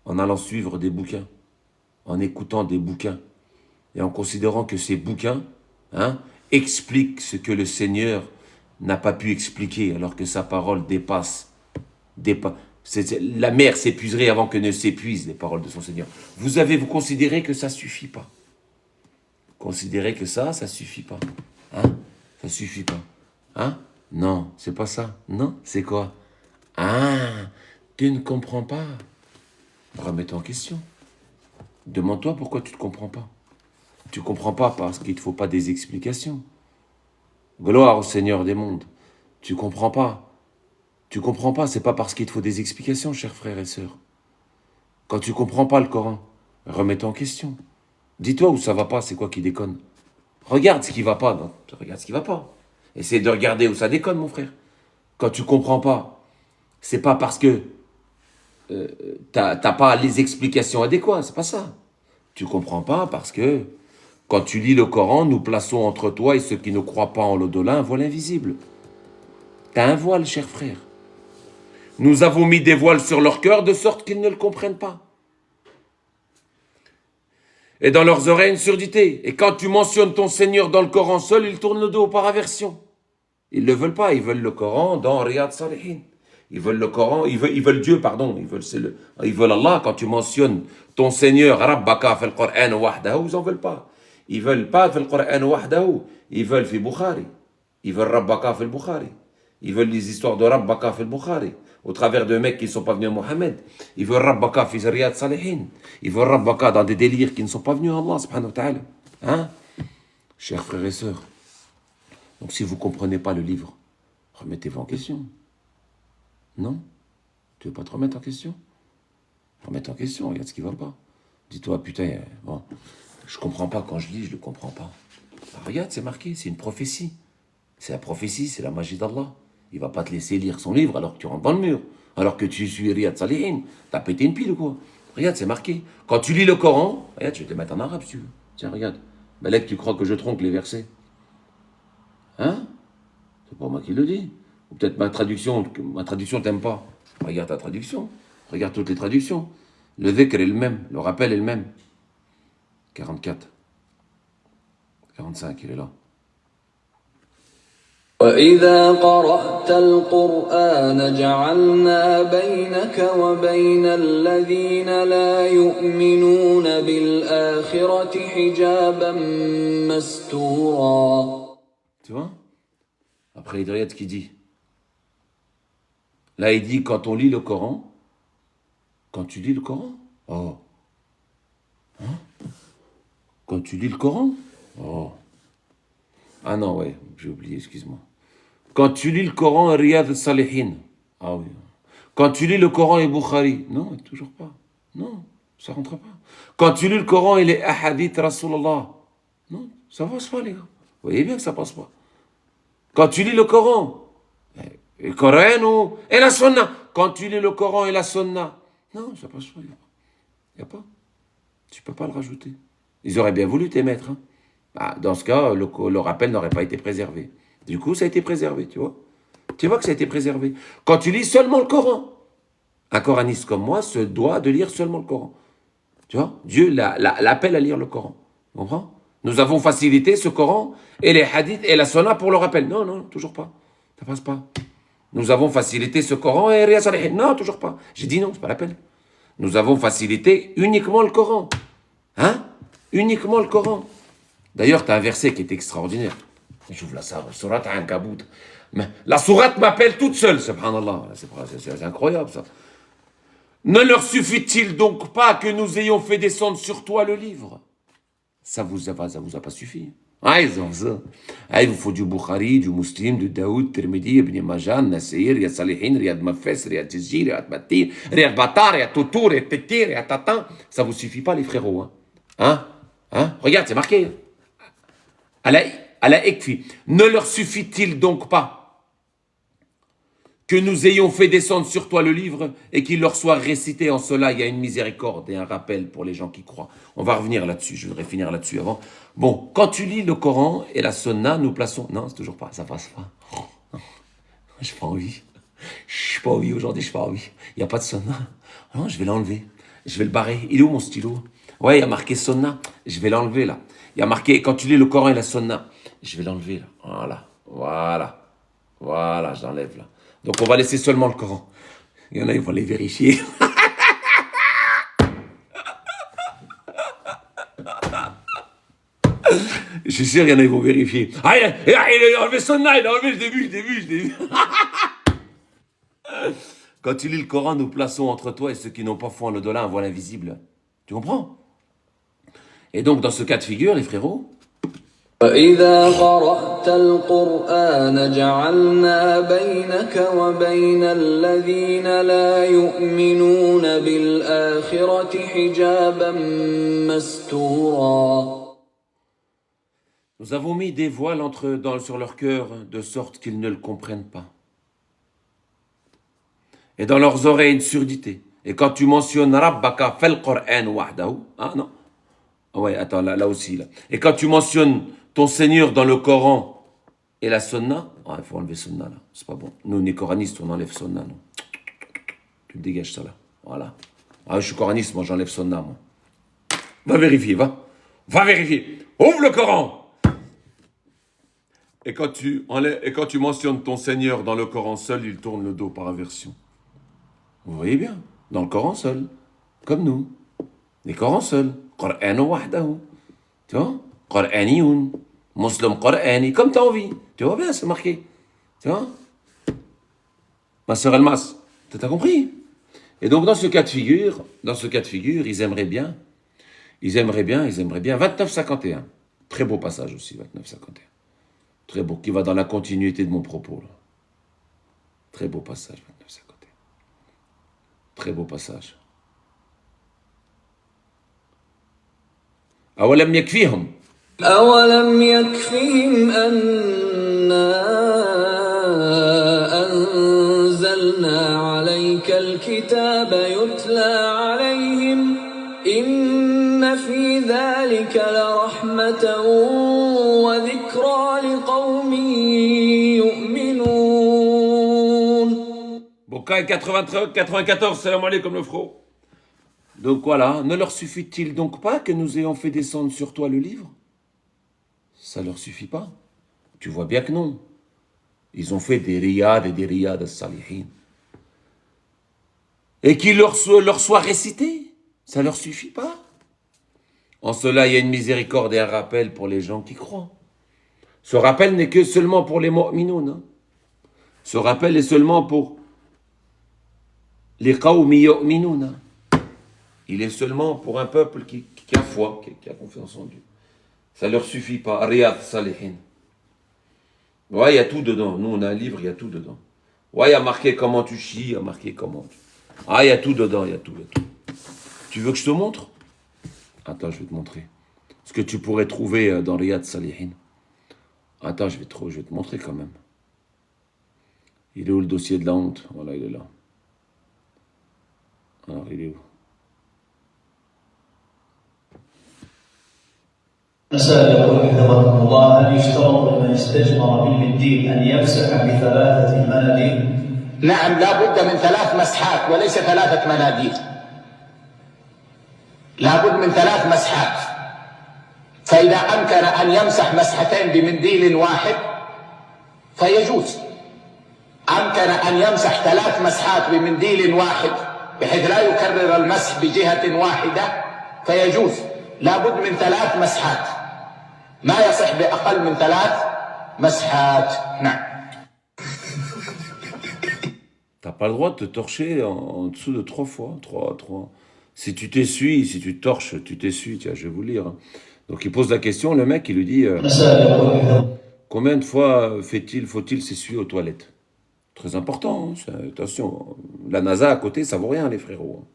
En allant suivre des bouquins, en écoutant des bouquins, et en considérant que ces bouquins expliquent ce que le Seigneur n'a pas pu expliquer, alors que sa parole dépasse. La mer s'épuiserait avant que ne s'épuisent les paroles de son Seigneur. Vous considérez que ça ne suffit pas. Considérez que ça suffit pas. Ça suffit pas. Non, c'est pas ça. Non, c'est quoi? Tu ne comprends pas. Remets-toi en question. Demande-toi pourquoi tu ne comprends pas. Tu ne comprends pas parce qu'il ne te faut pas des explications. Gloire au Seigneur des mondes. Tu ne comprends pas. Tu ne comprends pas, c'est pas parce qu'il te faut des explications, chers frères et sœurs. Quand tu ne comprends pas le Coran, remets-toi en question. Dis-toi où ça va pas, c'est quoi qui déconne. Regarde ce qui va pas. Non, regarde ce qui va pas. Essaie de regarder où ça déconne, mon frère. Quand tu ne comprends pas, c'est pas parce que t'as pas les explications adéquates, c'est pas ça. Tu comprends pas parce que quand tu lis le Coran, nous plaçons entre toi et ceux qui ne croient pas en l'au-delà un voile invisible. T'as un voile, cher frère. Nous avons mis des voiles sur leur cœur de sorte qu'ils ne le comprennent pas. Et dans leurs oreilles une surdité. Et quand tu mentionnes ton Seigneur dans le Coran seul, ils tournent le dos par aversion. Ils ne le veulent pas, ils veulent le Coran dans Riyad Salihin. Ils veulent le Coran, ils veulent Dieu, pardon. Ils veulent Allah. Quand tu mentionnes ton Seigneur, Rabbaka fil Qur'an wahdahu, ils n'en veulent pas. Ils veulent pas في القرآن وحده, ils veulent في Bukhari. Ils veulent Rabbaka في Bukhari. Ils veulent les histoires de Rabbaka في Bukhari. Au travers de mecs qui ne sont pas venus à Mohammed. Ils veulent Rabbaka fi Riyad Salihin. Ils veulent Rabbaka dans des délires qui ne sont pas venus à Allah subhanahu wa ta'ala. Hein? Chers frères et sœurs, donc si vous ne comprenez pas le livre, remettez-vous en question. Non? Tu ne veux pas te remettre en question? Remettre en question, regarde ce qui ne va pas. Dis-toi, putain, bon, je ne comprends pas quand je lis, je ne le comprends pas. Bah, regarde, c'est marqué, c'est une prophétie. C'est la prophétie, c'est la magie d'Allah. Il ne va pas te laisser lire son livre alors que tu rentres dans le mur. Alors que tu suis Riyad Salihin. T'as pété une pile ou quoi? Regarde, c'est marqué. Quand tu lis le Coran, regarde, je vais te le mettre en arabe si tu veux. Tiens, regarde. Malek, tu crois que je tronque les versets? Hein? C'est pas moi qui le dis. Ou peut-être ma traduction t'aime pas. Regarde ta traduction. Regarde toutes les traductions. Le dhikr est le même. Le rappel est le même. 44. 45, il est là. وَإِذَا قَرَأْتَ الْقُرْآنَ جَعَلْنَا بَيْنَكَ وَبَيْنَ الَّذِينَ لَا يُؤْمِنُونَ بِالْآخِرَةِ حِجَابًا مَسْتُورًا. Tu vois? Après, il regarde ce qu'il dit. Là, il dit, quand on lit le Coran, quand tu lis le Coran, oh. Hein? Quand tu lis le Coran, oh. Ah non, ouais, j'ai oublié, excuse-moi. Quand tu lis le Coran, Riyad Salihin. Ah oui. Quand tu lis le Coran et Bukhari. Non, toujours pas. Non, ça rentre pas. Quand tu lis le Coran et les Ahadith Rasulallah. Non, ça passe pas, les gars. Vous voyez bien que ça passe pas. Quand tu lis le Coran, le Coran et la Sunna. Quand tu lis le Coran et la Sunna. Non, ça passe pas. Il n'y a pas. Tu peux pas le rajouter. Ils auraient bien voulu t'émettre, hein. Bah, dans ce cas, le rappel n'aurait pas été préservé. Du coup, ça a été préservé, tu vois. Tu vois que ça a été préservé. Quand tu lis seulement le Coran, un coraniste comme moi se doit de lire seulement le Coran. Tu vois, Dieu l'appelle à lire le Coran. Tu comprends? Nous avons facilité ce Coran et les hadiths et la sunna pour le rappel. Non, non, toujours pas. Ça passe pas. Nous avons facilité ce Coran et Riyad Salihin. Non, toujours pas. J'ai dit non, c'est pas la peine. Nous avons facilité uniquement le Coran. Hein? Uniquement le Coran. D'ailleurs, tu as un verset qui est extraordinaire. J'ouvre la sourate Ankabut. La sourate m'appelle toute seule, subhanallah. C'est incroyable, ça. Ne leur suffit-il donc pas que nous ayons fait descendre sur toi le livre? Ça vous a pas suffi. Ah, ils ont ça. Ah, il vous faut du Bukhari, du Muslim, du Daoud, Tirmidhi, Ibn Majah, Nasir, Riyad Salihin, Riyad Mafes, Riyad Tizji, Riyad Mati, Riyad Batar, Riyad Toutour, Riyad Tétir, Riyad Tatan. Ça vous suffit pas, les frérots, hein? Hein? Regarde, c'est marqué. Ala Ekfi. Ne leur suffit-il donc pas que nous ayons fait descendre sur toi le livre et qu'il leur soit récité? En cela, il y a une miséricorde et un rappel pour les gens qui croient. On va revenir là-dessus, je voudrais finir là-dessus avant. Bon, quand tu lis le Coran et la Sunna, nous plaçons... Non, c'est toujours pas, ça passe pas. J'ai pas envie. Je suis pas envie aujourd'hui, je suis pas envie. Il n'y a pas de Sunna. Non, je vais l'enlever. Je vais le barrer. Il est où mon stylo? Ouais, il y a marqué Sunna. Je vais l'enlever là. Il y a marqué, quand tu lis le Coran et la Sunna, je vais l'enlever là. Voilà, je l'enlève là. Donc on va laisser seulement le Coran. Il y en a, ils vont les vérifier. Je suis sûr, il y en a, ils vont vérifier. Ah, il a enlevé Sunna, il a enlevé, je l'ai vu. Quand tu lis le Coran, nous plaçons entre toi et ceux qui n'ont pas foi en l'au-delà un voile invisible. Tu comprends? Et donc, dans ce cas de figure, les frérots, وَإِذَا قَرَأْتَ الْقُرْآنَ جَعَلْنَا بَيْنَكَ وَبَيْنَ الَّذِينَ لَا يُؤْمِنُونَ بِالْآخِرَةِ حِجَابًا مَسْتُورًا. Nous avons mis des voiles sur leur cœur, de sorte qu'ils ne le comprennent pas. Et dans leurs oreilles, une surdité. Et quand tu mentionnes Rabbaka fal Qur'an wahdahu, ah non. Ouais, attends, là aussi, là. Et quand tu mentionnes ton Seigneur dans le Coran et la Sunna, ah, il faut enlever Sunna, là. C'est pas bon. Nous, on est coranistes, on enlève Sunna, non. Tu le dégages, ça, là. Voilà. Ah, je suis coraniste, moi, j'enlève Sunna, moi. Va vérifier, va. Va vérifier. Ouvre le Coran. Et quand tu mentionnes ton Seigneur dans le Coran seul, il tourne le dos par inversion. Vous voyez bien, dans le Coran seul, comme nous. Les Corans seuls. Qur'an wahdahu. Tu vois? Qur'aniyun, Muslim Qur'ani, comme tu as envie. Tu vois bien, c'est marqué. Tu vois? Ma sœur Elmas, t'as compris? Et donc, dans ce cas de figure, ils aimeraient bien. 29-51. Très beau passage aussi, 29-51. Très beau, qui va dans la continuité de mon propos. Là. Très beau passage, 29-51. Très beau passage. أولم يكفيهم أولم يكفهم أنا أنزلنا عليك الكتاب يتلى عليهم إن في ذلك لرحمة وذكرى لقوم يؤمنون. Bokai 94, salam alaikum le frère. Donc voilà, ne leur suffit-il donc pas que nous ayons fait descendre sur toi le livre? Ça leur suffit pas? Tu vois bien que non. Ils ont fait des riyad et des riyad as-salihin. Et qu'il leur soit récité, ça leur suffit pas? En cela, il y a une miséricorde et un rappel pour les gens qui croient. Ce rappel n'est que seulement pour les mu'minoun. Hein. Ce rappel est seulement pour les qawmi yu'minoun. Hein. Il est seulement pour un peuple qui a foi, qui a confiance en Dieu. Ça ne leur suffit pas. Riyad Salihin. Ouais, il y a tout dedans. Nous, on a un livre, il y a tout dedans. Ouais, il y a marqué comment tu chies, il y a marqué comment. Ah, il y a tout dedans, il y a tout. Tu veux que je te montre? Attends, je vais te montrer. Ce que tu pourrais trouver dans Riyad Salihin. Attends, je vais te montrer quand même. Il est où le dossier de la honte? Voilà, il est là. Alors, il est où? مساء يقول حفظكم الله هل يشترط لمن استجمر بالمنديل أن يمسح بثلاثة مناديل؟ نعم لا بد من 3 مسحات وليس 3 مناديل. لا بد من 3 مسحات. فإذا أمكن أن يمسح مسحتين بمنديل واحد فيجوز. أمكن أن يمسح 3 مسحات بمنديل واحد بحيث لا يكرر المسح بجهة واحدة فيجوز. لا بد من 3 مسحات. ما يصح بأقل من 3 مسحات. نعم. T'as pas le droit de te torcher en dessous de 3 fois. 3. Si tu t'essuies, si tu torches, tu t'essuies. Tiens, je vais vous lire. Donc il pose la question, le mec, il lui dit combien de fois faut-il s'essuyer aux toilettes? Très important, hein, attention. La NASA à côté, ça vaut rien, les frérots.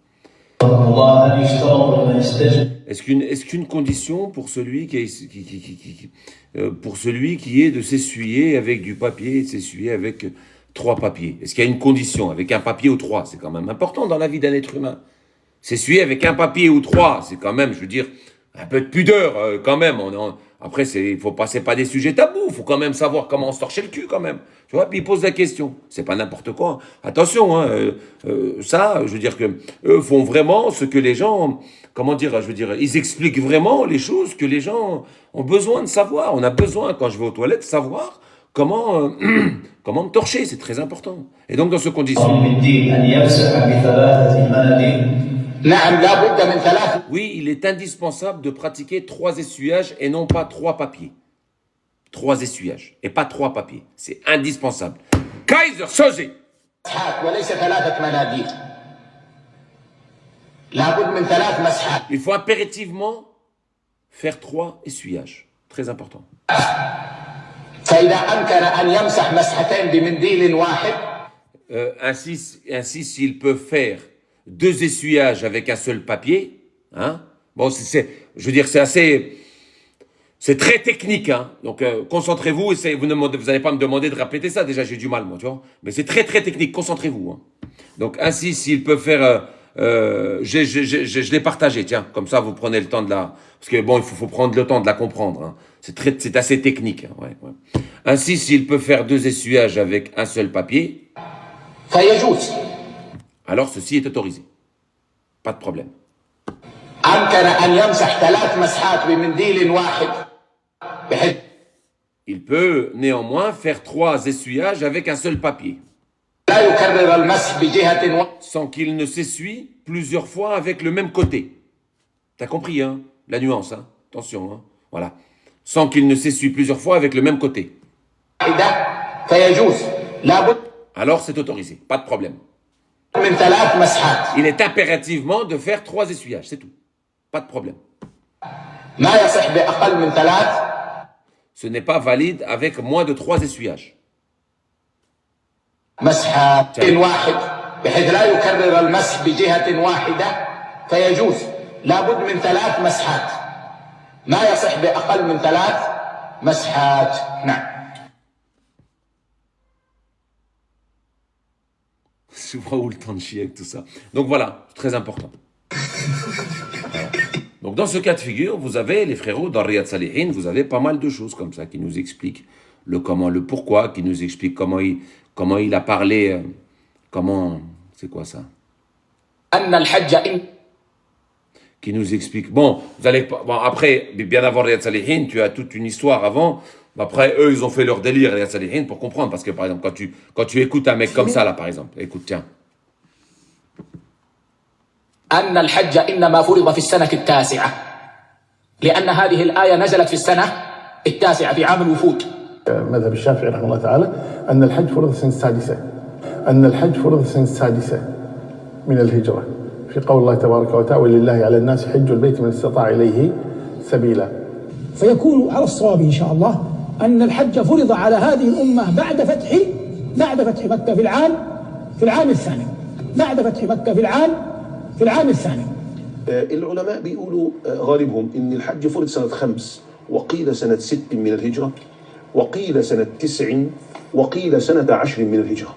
Est-ce qu'une condition pour celui qui est de s'essuyer avec du papier, de s'essuyer avec 3 papiers? Est-ce qu'il y a une condition avec un papier ou 3? C'est quand même important dans la vie d'un être humain. S'essuyer avec un papier ou 3, c'est quand même, je veux dire, un peu de pudeur quand même. Après, il faut passer pas des sujets tabous. Il faut quand même savoir comment on se torcher le cul quand même. Tu vois, puis il pose la question. C'est pas n'importe quoi. Attention, hein, ça, je veux dire que eux font vraiment ce que les gens, comment dire, je veux dire, ils expliquent vraiment les choses que les gens ont besoin de savoir. On a besoin, quand je vais aux toilettes, de savoir comment me torcher. C'est très important. Et donc, dans ce condition. Oui, il est indispensable de pratiquer 3 essuyages et non pas 3 papiers. 3 essuyages et pas 3 papiers. C'est indispensable. Kaiser, Sosé. Il faut impérativement faire 3 essuyages. Très important. Ainsi, s'il peut faire 2 essuyages avec un seul papier, hein. Bon, je veux dire, c'est très technique, hein. Donc, concentrez-vous, vous n'allez pas me demander de répéter ça, déjà, j'ai du mal, moi, tu vois. Mais c'est très, très technique, concentrez-vous, hein. Donc, ainsi, s'il peut faire, je l'ai partagé, tiens, comme ça, vous prenez le temps parce que bon, il faut prendre le temps de la comprendre, hein. C'est assez technique, hein, ouais. Ainsi, s'il peut faire 2 essuyages avec un seul papier, alors ceci est autorisé. Pas de problème. Il peut néanmoins faire 3 essuyages avec un seul papier. Sans qu'il ne s'essuie plusieurs fois avec le même côté. T'as compris, hein? La nuance, hein? Attention, hein? Voilà. sans qu'il ne s'essuie plusieurs fois avec le même côté. فيجوز لابد Alors c'est autorisé, pas de problème. من 3 مسحات. Il est impérativement de faire 3 essuyages, c'est tout. Pas de problème. ما يصح بأقل من 3 Ce n'est pas valide avec moins de 3 essuyages. مسحات واحد بحيث لا يكرر المسح بجهة واحدة فيجوز لابد من 3 مسحات ما يصح بأقل من 3 مسحات. نعم. Je vois où le temps de chier avec tout ça. Donc voilà, très important. Donc dans ce cas de figure, vous avez les frérots dans Riyad Salihin, vous avez pas mal de choses comme ça qui nous expliquent le comment, le pourquoi, qui nous expliquent comment il a parlé, comment, c'est quoi ça? Qui nous explique. Bon, vous allez, bon après, bien avant Riyad Salihin, tu as toute une histoire avant. Après, eux, ils ont fait leur délire, Riyad Salihin, pour comprendre. Parce que, par exemple, quand tu écoutes un mec comme ça, là, par exemple, écoute, tiens. أن الحج إنما فرض في السنة التاسعة لأن هذه الآية نزلت في السنة التاسعة في عام الوفود. مذهب الشافعي رحمه الله تعالى أن الحج فرض السنة السادسة أن الحج فرض السنة السادسة من الهجرة في قول الله تبارك وتعالى ولله على الناس حج البيت من استطاع إليه سبيلا. فيكون على الصواب إن شاء الله أن الحج فرض على هذه الأمة بعد فتح مكة في العام الثاني بعد فتح مكة في العام الثاني. العلماء بيقولوا غالبهم إن الحج فرض سنة 5 وقيل سنة 6 من الهجرة وقيل سنة 9 وقيل سنة 10 من الهجرة.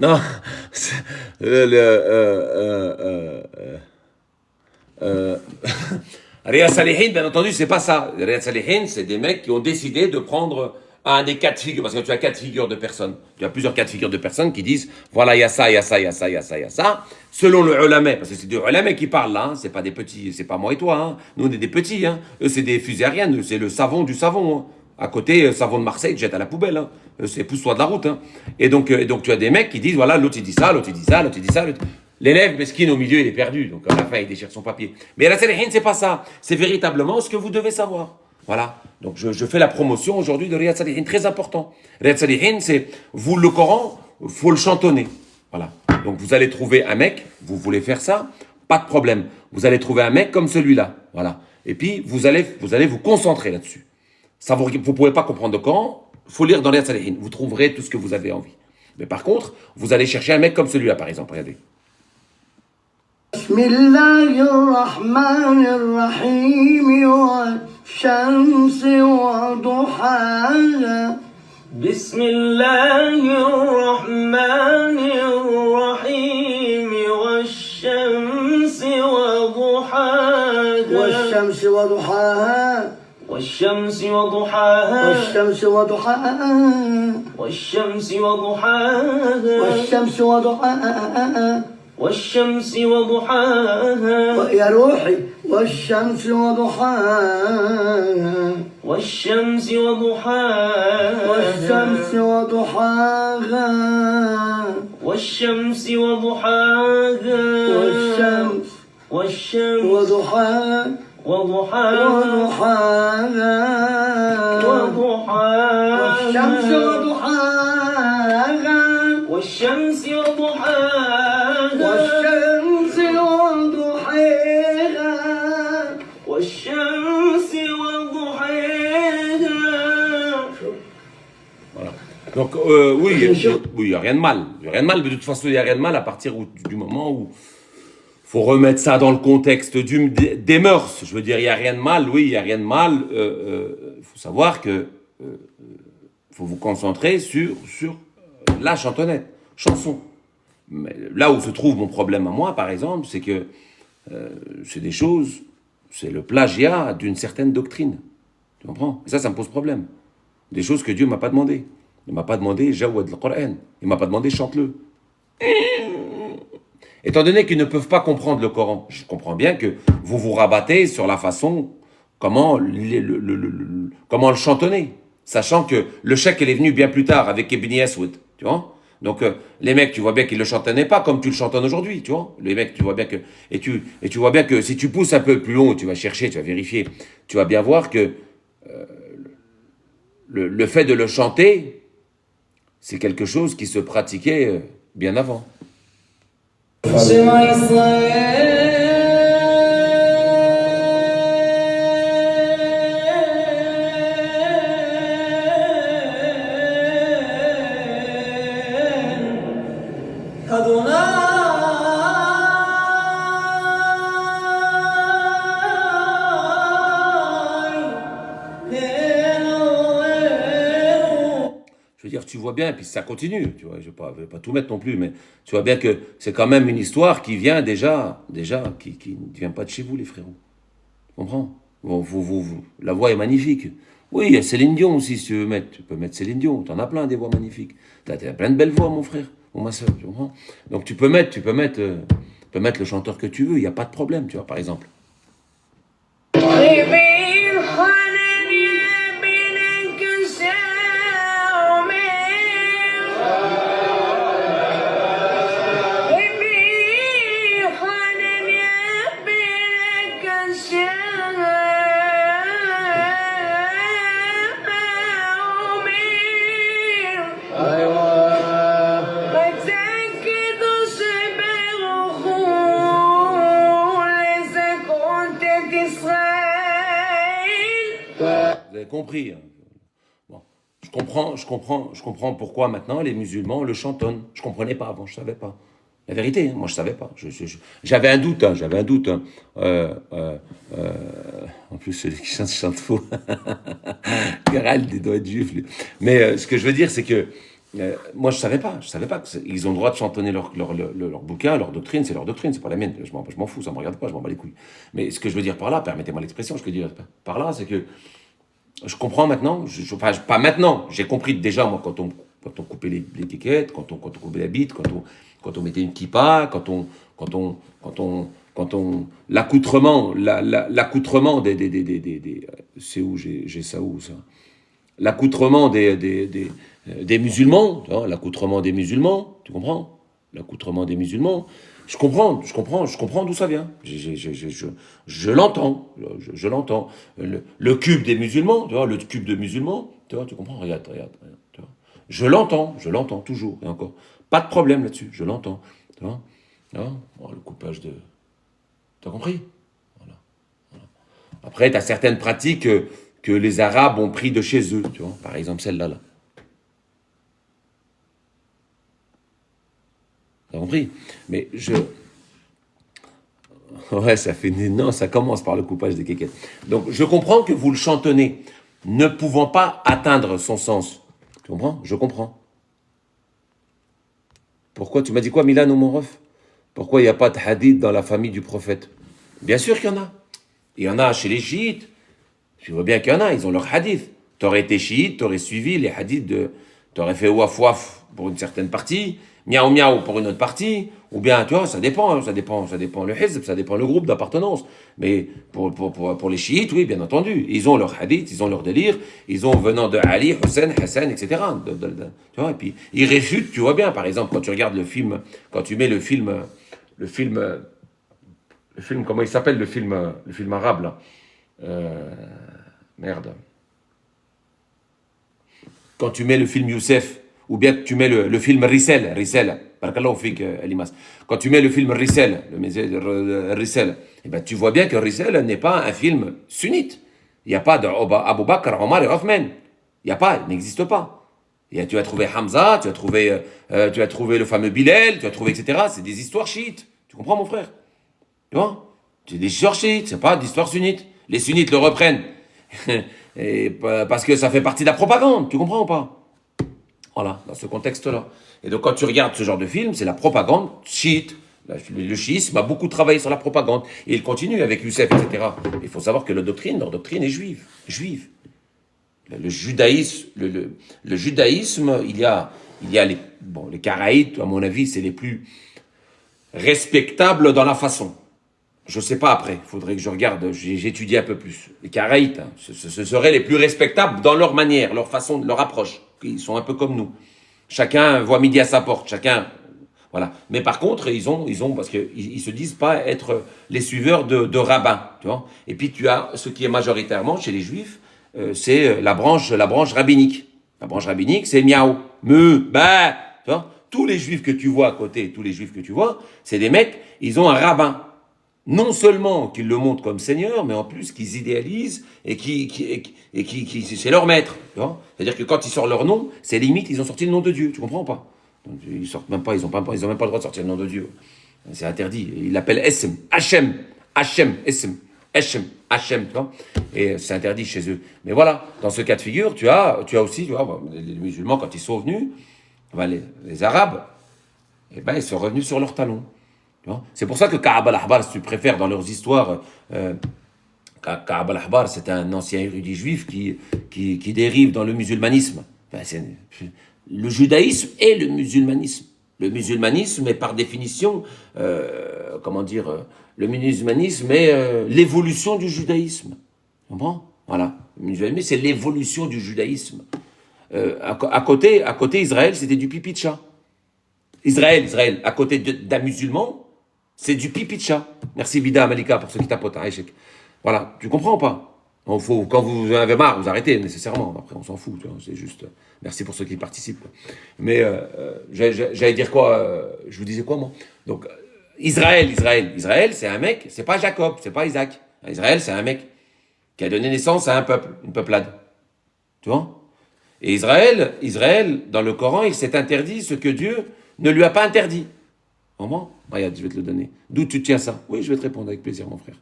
Non, Riyad Salihin, bien entendu, c'est pas ça. Riyad Salihin, c'est des mecs qui ont décidé de prendre un des cas de figure, parce que tu as 4 figures de personnes. Tu as plusieurs cas de figure de personnes qui disent, voilà, il y a ça, il y a ça, il y a ça, il y a ça, il y a ça. Selon le ulama, parce que c'est des ulama qui parlent là, hein, c'est pas des petits, c'est pas moi et toi, hein. Nous on est des petits, hein. Eux c'est des fusariennes, c'est le savon du savon, hein. À côté, savon de Marseille, jette à la poubelle, hein. C'est pousse-toi de la route, hein. Et donc tu as des mecs qui disent, voilà, l'autre il dit ça, l'autre il dit ça, l'autre il dit ça, l'élève mesquine au milieu, il est perdu, donc à la fin il déchire son papier. Mais la Salihin, c'est pas ça, c'est véritablement ce que vous devez savoir. Voilà, donc je fais la promotion aujourd'hui de Riyad Salihin, très important. Riyad Salihin, c'est, vous le Coran, faut le chantonner. Voilà, donc vous allez trouver un mec, vous voulez faire ça, pas de problème. Vous allez trouver un mec comme celui-là, voilà. Et puis vous allez vous concentrer là-dessus. Ça vous pouvez pas comprendre le Coran, faut lire dans Riyad Salihin, vous trouverez tout ce que vous avez envie. Mais par contre, vous allez chercher un mec comme celui-là, par exemple, regardez. بسم الله الرحمن الرحيم والشمس وضحاها بسم الله الرحمن الرحيم والشمس وضحاها والشمس وضحاها والشمس وضحاها والشمس وضحاها والشمس وضحاها والشمس وضحاها والشمس وضحاها يا روحي والشمس وضحاها والشمس وضحاها والشمس وضحاها والشمس وضحاها والشمس وضحاها وضحاها وضحاها والشمس وضحاها والشمس وضحاها والشمس وضحاها والشمس وضحاها. Voilà. Donc oui, il y a rien de mal. Il y a rien de mal, mais de toute façon, il n'y a rien de mal à partir du moment où faut remettre ça dans le contexte des mœurs. Je veux dire, il n'y a rien de mal. Oui, il n'y a rien de mal. Faut savoir que faut vous concentrer sur la chantonnette, chanson. Mais là où se trouve mon problème à moi, par exemple, c'est que c'est des choses, c'est le plagiat d'une certaine doctrine. Tu comprends? Et ça me pose problème. Des choses que Dieu ne m'a pas demandé. Il ne m'a pas demandé Jawad le Coran. Il ne m'a pas demandé chante-le. Étant donné qu'ils ne peuvent pas comprendre le Coran, je comprends bien que vous vous rabattez sur la façon, comment le chantonner. Sachant que le cheikh, il est venu bien plus tard avec Ibn Yaswad, tu vois. Donc, les mecs, tu vois bien qu'ils le chantonnaient pas comme tu le chantonnes aujourd'hui, tu vois. Les mecs, tu vois bien que, et tu vois bien que si tu pousses un peu plus long, tu vas chercher, tu vas vérifier, tu vas bien voir que le fait de le chanter, c'est quelque chose qui se pratiquait bien avant. Je veux dire, tu vois bien, et puis ça continue, tu vois, je vais pas tout mettre non plus, mais tu vois bien que c'est quand même une histoire qui vient déjà, qui ne vient pas de chez vous, les frérots. Tu comprends? La voix est magnifique. Oui, il y a Céline Dion aussi, si tu veux mettre. Tu peux mettre Céline Dion, t'en as plein des voix magnifiques. T'as plein de belles voix, mon frère, ou ma soeur, tu comprends? Donc tu peux mettre le chanteur que tu veux, il n'y a pas de problème, tu vois, par exemple. Vous avez compris. Hein. Bon. Je comprends pourquoi maintenant les musulmans le chantonnent. Je comprenais pas avant, je savais pas. La vérité, hein, moi je savais pas. J'avais un doute, hein. En plus, celui qui chante faux. Gérald, il doit être juif, lui. Mais ce que je veux dire, c'est que moi je savais pas qu'ils ont le droit de chantonner leur bouquin, leur doctrine, c'est pas la mienne. Je m'en fous, ça me regarde pas, je m'en bats les couilles. Mais ce que je veux dire par là, permettez-moi l'expression, ce que je veux dire par là, c'est que je comprends maintenant, enfin pas maintenant, j'ai compris déjà moi quand on coupait les étiquettes, quand on coupait la bite, quand on mettait une kippa, l'accoutrement des c'est où j'ai ça où ça, l'accoutrement des musulmans, hein, l'accoutrement des musulmans, tu comprends? L'accoutrement des musulmans, je comprends d'où ça vient. Je l'entends, je l'entends. Le cube des musulmans, tu vois, le cube de musulmans, tu vois, tu comprends? Regarde, tu vois. Je l'entends toujours et encore. Pas de problème là-dessus, je l'entends, tu vois. Bon, le coupage de, t'as compris? Voilà. Après, t'as certaines pratiques que les Arabes ont pris de chez eux, tu vois. Par exemple, celle-là, là. T'as compris? Mais ouais, ça commence par le coupage des kékettes. Donc, je comprends que vous le chantonnez, ne pouvant pas atteindre son sens. Tu comprends? Je comprends. Pourquoi? Tu m'as dit quoi, Milan ou mon ref? Pourquoi il n'y a pas de hadith dans la famille du prophète? Bien sûr qu'il y en a. Il y en a chez les chiites. Tu vois bien qu'il y en a, ils ont leur hadith. T'aurais été chiite, t'aurais suivi les hadiths t'aurais fait waf waf pour une certaine partie, miaou miaou pour une autre partie, ou bien, tu vois, ça dépend le hizb, ça dépend le groupe d'appartenance. Mais pour les chiites, oui, bien entendu, ils ont leur hadith, ils ont leur délire, ils ont venant de Ali, Hussein, Hassan, etc. Tu vois, et puis ils réfutent, tu vois bien, par exemple, quand tu regardes le film, quand tu mets le film, comment il s'appelle le film arabe, là? Merde. Quand tu mets le film Youssef, ou bien que tu mets le film Rissel, barakallahu fik, Elimas. Quand tu mets le film Rissel, eh ben, tu vois bien que Rissel n'est pas un film sunnite. Il n'y a pas d'Abu Bakr, Omar et Othman. Il n'y a pas, il n'existe pas. Tu as trouvé Hamza, tu as trouvé le fameux Bilal, tu as trouvé, etc. C'est des histoires chiites. Tu comprends, mon frère? Tu vois? C'est des histoires chiites, c'est pas d'histoires sunnites. Les sunnites le reprennent. Et parce que ça fait partie de la propagande, tu comprends ou pas? Voilà, dans ce contexte-là. Et donc quand tu regardes ce genre de film, c'est la propagande chiite. Le chiisme a beaucoup travaillé sur la propagande. Et il continue avec Youssef, etc. Il faut savoir que leur doctrine est juive. Le judaïsme, il y a les Karaïtes, à mon avis, c'est les plus respectables dans la façon. Je sais pas après, il faudrait que je regarde, j'étudie un peu plus. Les Karaïtes, ce seraient les plus respectables dans leur manière, leur façon, leur approche. Ils sont un peu comme nous. Chacun voit midi à sa porte. Chacun, voilà. Mais par contre, ils ont parce qu'ils se disent pas être les suiveurs de rabbins, tu vois. Et puis tu as ce qui est majoritairement chez les Juifs, c'est la branche rabbinique. La branche rabbinique, c'est miaou, bah, tu vois. Tous les Juifs que tu vois à côté, c'est des mecs, ils ont un rabbin. Non seulement qu'ils le montrent comme Seigneur, mais en plus qu'ils idéalisent et qui c'est leur maître. C'est-à-dire que quand ils sortent leur nom, c'est limite, ils ont sorti le nom de Dieu. Tu comprends ou pas? Donc, ils sortent même pas, ils ont même pas le droit de sortir le nom de Dieu. C'est interdit. Ils l'appellent Esem, Hachem, Esem, Hachem, tu vois. Et c'est interdit chez eux. Mais voilà, dans ce cas de figure, tu as aussi, tu vois, les musulmans quand ils sont venus, les Arabes, eh ben ils sont revenus sur leurs talons. C'est pour ça que Ka'ab al-Ahbar, si tu préfères, dans leurs histoires, Ka'ab al-Ahbar, c'est un ancien érudit juif qui dérive dans le musulmanisme. C'est le judaïsme et le musulmanisme. Le musulmanisme est par définition, le musulmanisme est l'évolution du judaïsme. Tu comprends? Voilà. Le musulmanisme, c'est l'évolution du judaïsme. À côté, Israël, c'était du pipi de chat. Israël, à côté d'un musulman, c'est du pipi de chat. Merci Bida Malika pour ceux qui tapotent. Voilà, tu comprends ou pas? Quand vous en avez marre, vous arrêtez nécessairement. Après, on s'en fout. C'est juste. Merci pour ceux qui participent. Mais j'allais dire quoi? Je vous disais quoi moi? Donc Israël, c'est un mec. C'est pas Jacob, c'est pas Isaac. Israël, c'est un mec qui a donné naissance à un peuple, une peuplade. Tu vois? Et Israël, dans le Coran, il s'est interdit ce que Dieu ne lui a pas interdit. Comment? Regarde, je vais te le donner. D'où tu tiens ça? Oui, je vais te répondre avec plaisir, mon frère.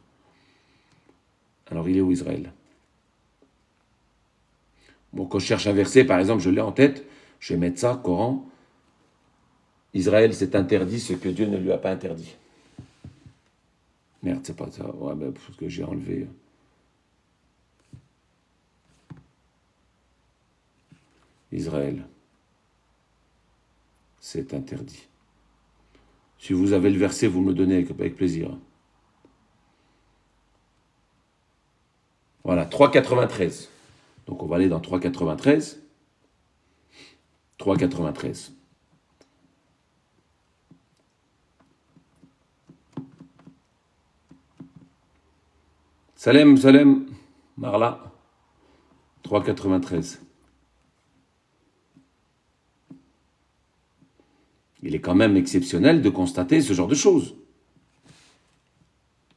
Alors, il est où Israël? Bon, quand je cherche un verset, par exemple, je l'ai en tête, je vais mettre ça, Coran. Israël s'est interdit ce que Dieu ne lui a pas interdit. Merde, c'est pas ça. Ouais, ben, parce que j'ai enlevé. Israël. C'est interdit. Si vous avez le verset, vous me le donnez avec plaisir. Voilà, 3,93. Donc on va aller dans 3,93. 3,93. Salem, Marla. 3,93. Il est quand même exceptionnel de constater ce genre de choses.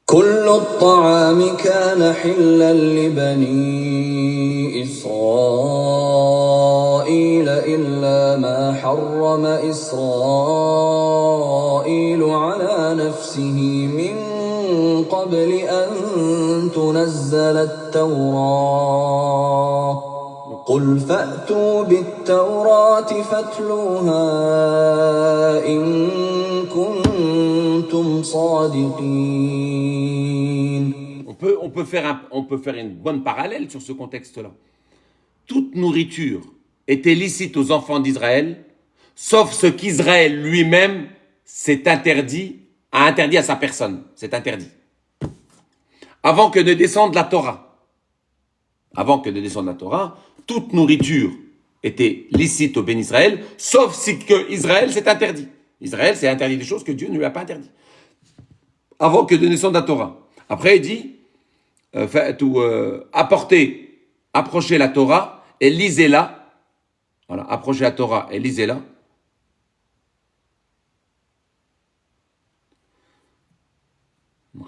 كل الطعام كان حلا لبني إسرائيل إلا ما حرم إسرائيل على نفسه من قبل أن تنزل التوراة قل فأتوا بالتوراة فاتلوها إن كنتم صادقين. On peut faire une bonne parallèle sur ce contexte-là. Toute nourriture est licite aux enfants d'Israël, sauf ce qu'Israël lui-même a interdit à sa personne. C'est interdit. Avant que ne descende la Torah, toute nourriture était licite au béni Israël, sauf si que Israël s'est interdit. Israël s'est interdit des choses que Dieu ne lui a pas interdit. Avant que ne descende la Torah. Après, il dit, approchez la Torah et lisez-la. Voilà, approchez la Torah et lisez-la.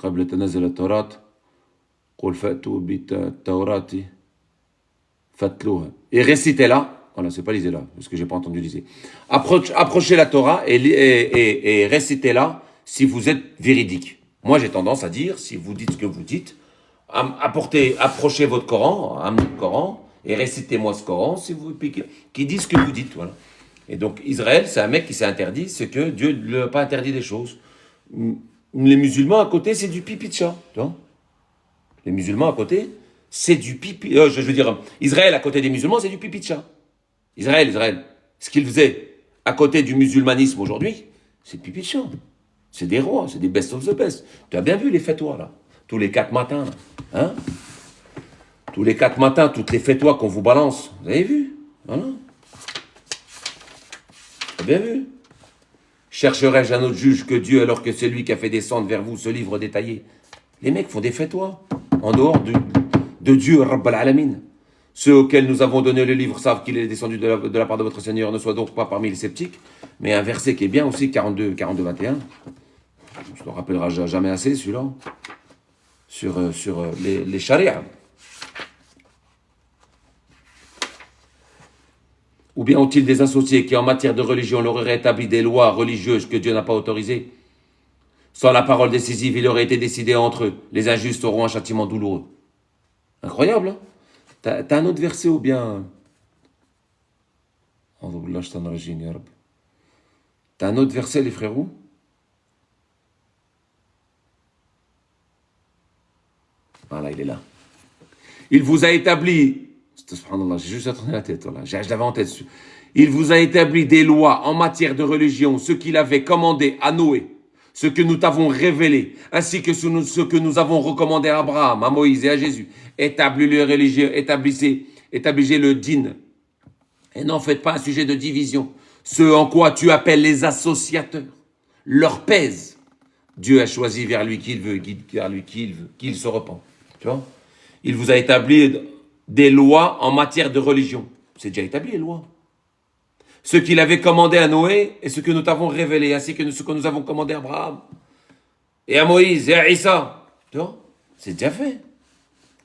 قبل تنزل التوراة قل فأتوا بالتوراة فاتلوها et récitez-la. Voilà, c'est pas lisez-la, parce que j'ai pas entendu liser. Approchez la Torah et récitez-la si vous êtes véridique. Moi, j'ai tendance à dire, si vous dites ce que vous dites, approchez votre Coran, amenez le Coran et récitez-moi ce Coran si vous qui dit ce que vous dites. Voilà. Et donc Israël, c'est un mec qui s'est interdit, c'est que Dieu ne lui a pas interdit des choses. Les musulmans à côté, c'est du pipi de chat. Tu vois. Les musulmans à côté, c'est du pipi. Je veux dire, Israël à côté des musulmans, c'est du pipi de chat. Israël, ce qu'il faisait à côté du musulmanisme aujourd'hui, c'est pipi de chat. C'est des rois, c'est des best of the best. Tu as bien vu les fêtois, là, tous les 4 matins, là. Hein? Tous les 4 matins, toutes les fêtois qu'on vous balance. Vous avez vu? Voilà. bien vu. Chercherai-je un autre juge que Dieu alors que c'est lui qui a fait descendre vers vous ce livre détaillé? Les mecs font des fatwas en dehors de Dieu, Rabb al-Alamin. Ceux auxquels nous avons donné le livre savent qu'il est descendu de la part de votre Seigneur, ne sois donc pas parmi les sceptiques. Mais un verset qui est bien aussi, 42, 21. Je ne le rappellerai jamais assez, celui-là. Sur les charia. Ou bien ont-ils des associés qui, en matière de religion, leur auraient établi des lois religieuses que Dieu n'a pas autorisées? Sans la parole décisive, il aurait été décidé entre eux. Les injustes auront un châtiment douloureux. Incroyable, hein? T'as un autre verset ou bien... T'as un autre verset, les frérots? Voilà, il est là. Il vous a établi... Subhanallah, j'ai juste tourné la tête, voilà. Je l'avais en tête. Il vous a établi des lois en matière de religion, ce qu'il avait commandé à Noé, ce que nous t'avons révélé, ainsi que ce que nous avons recommandé à Abraham, à Moïse et à Jésus. Établissez le religieux, établissez le din. Et n'en faites pas un sujet de division. Ce en quoi tu appelles les associateurs, leur pèse. Dieu a choisi vers lui qui il veut, vers lui qui il veut, qu'il se repent. Tu vois? Il vous a établi des lois en matière de religion. C'est déjà établi, les lois. Ce qu'il avait commandé à Noé et ce que nous t'avons révélé, ainsi que ce que nous avons commandé à Abraham et à Moïse et à Issa. Tu vois? C'est déjà fait.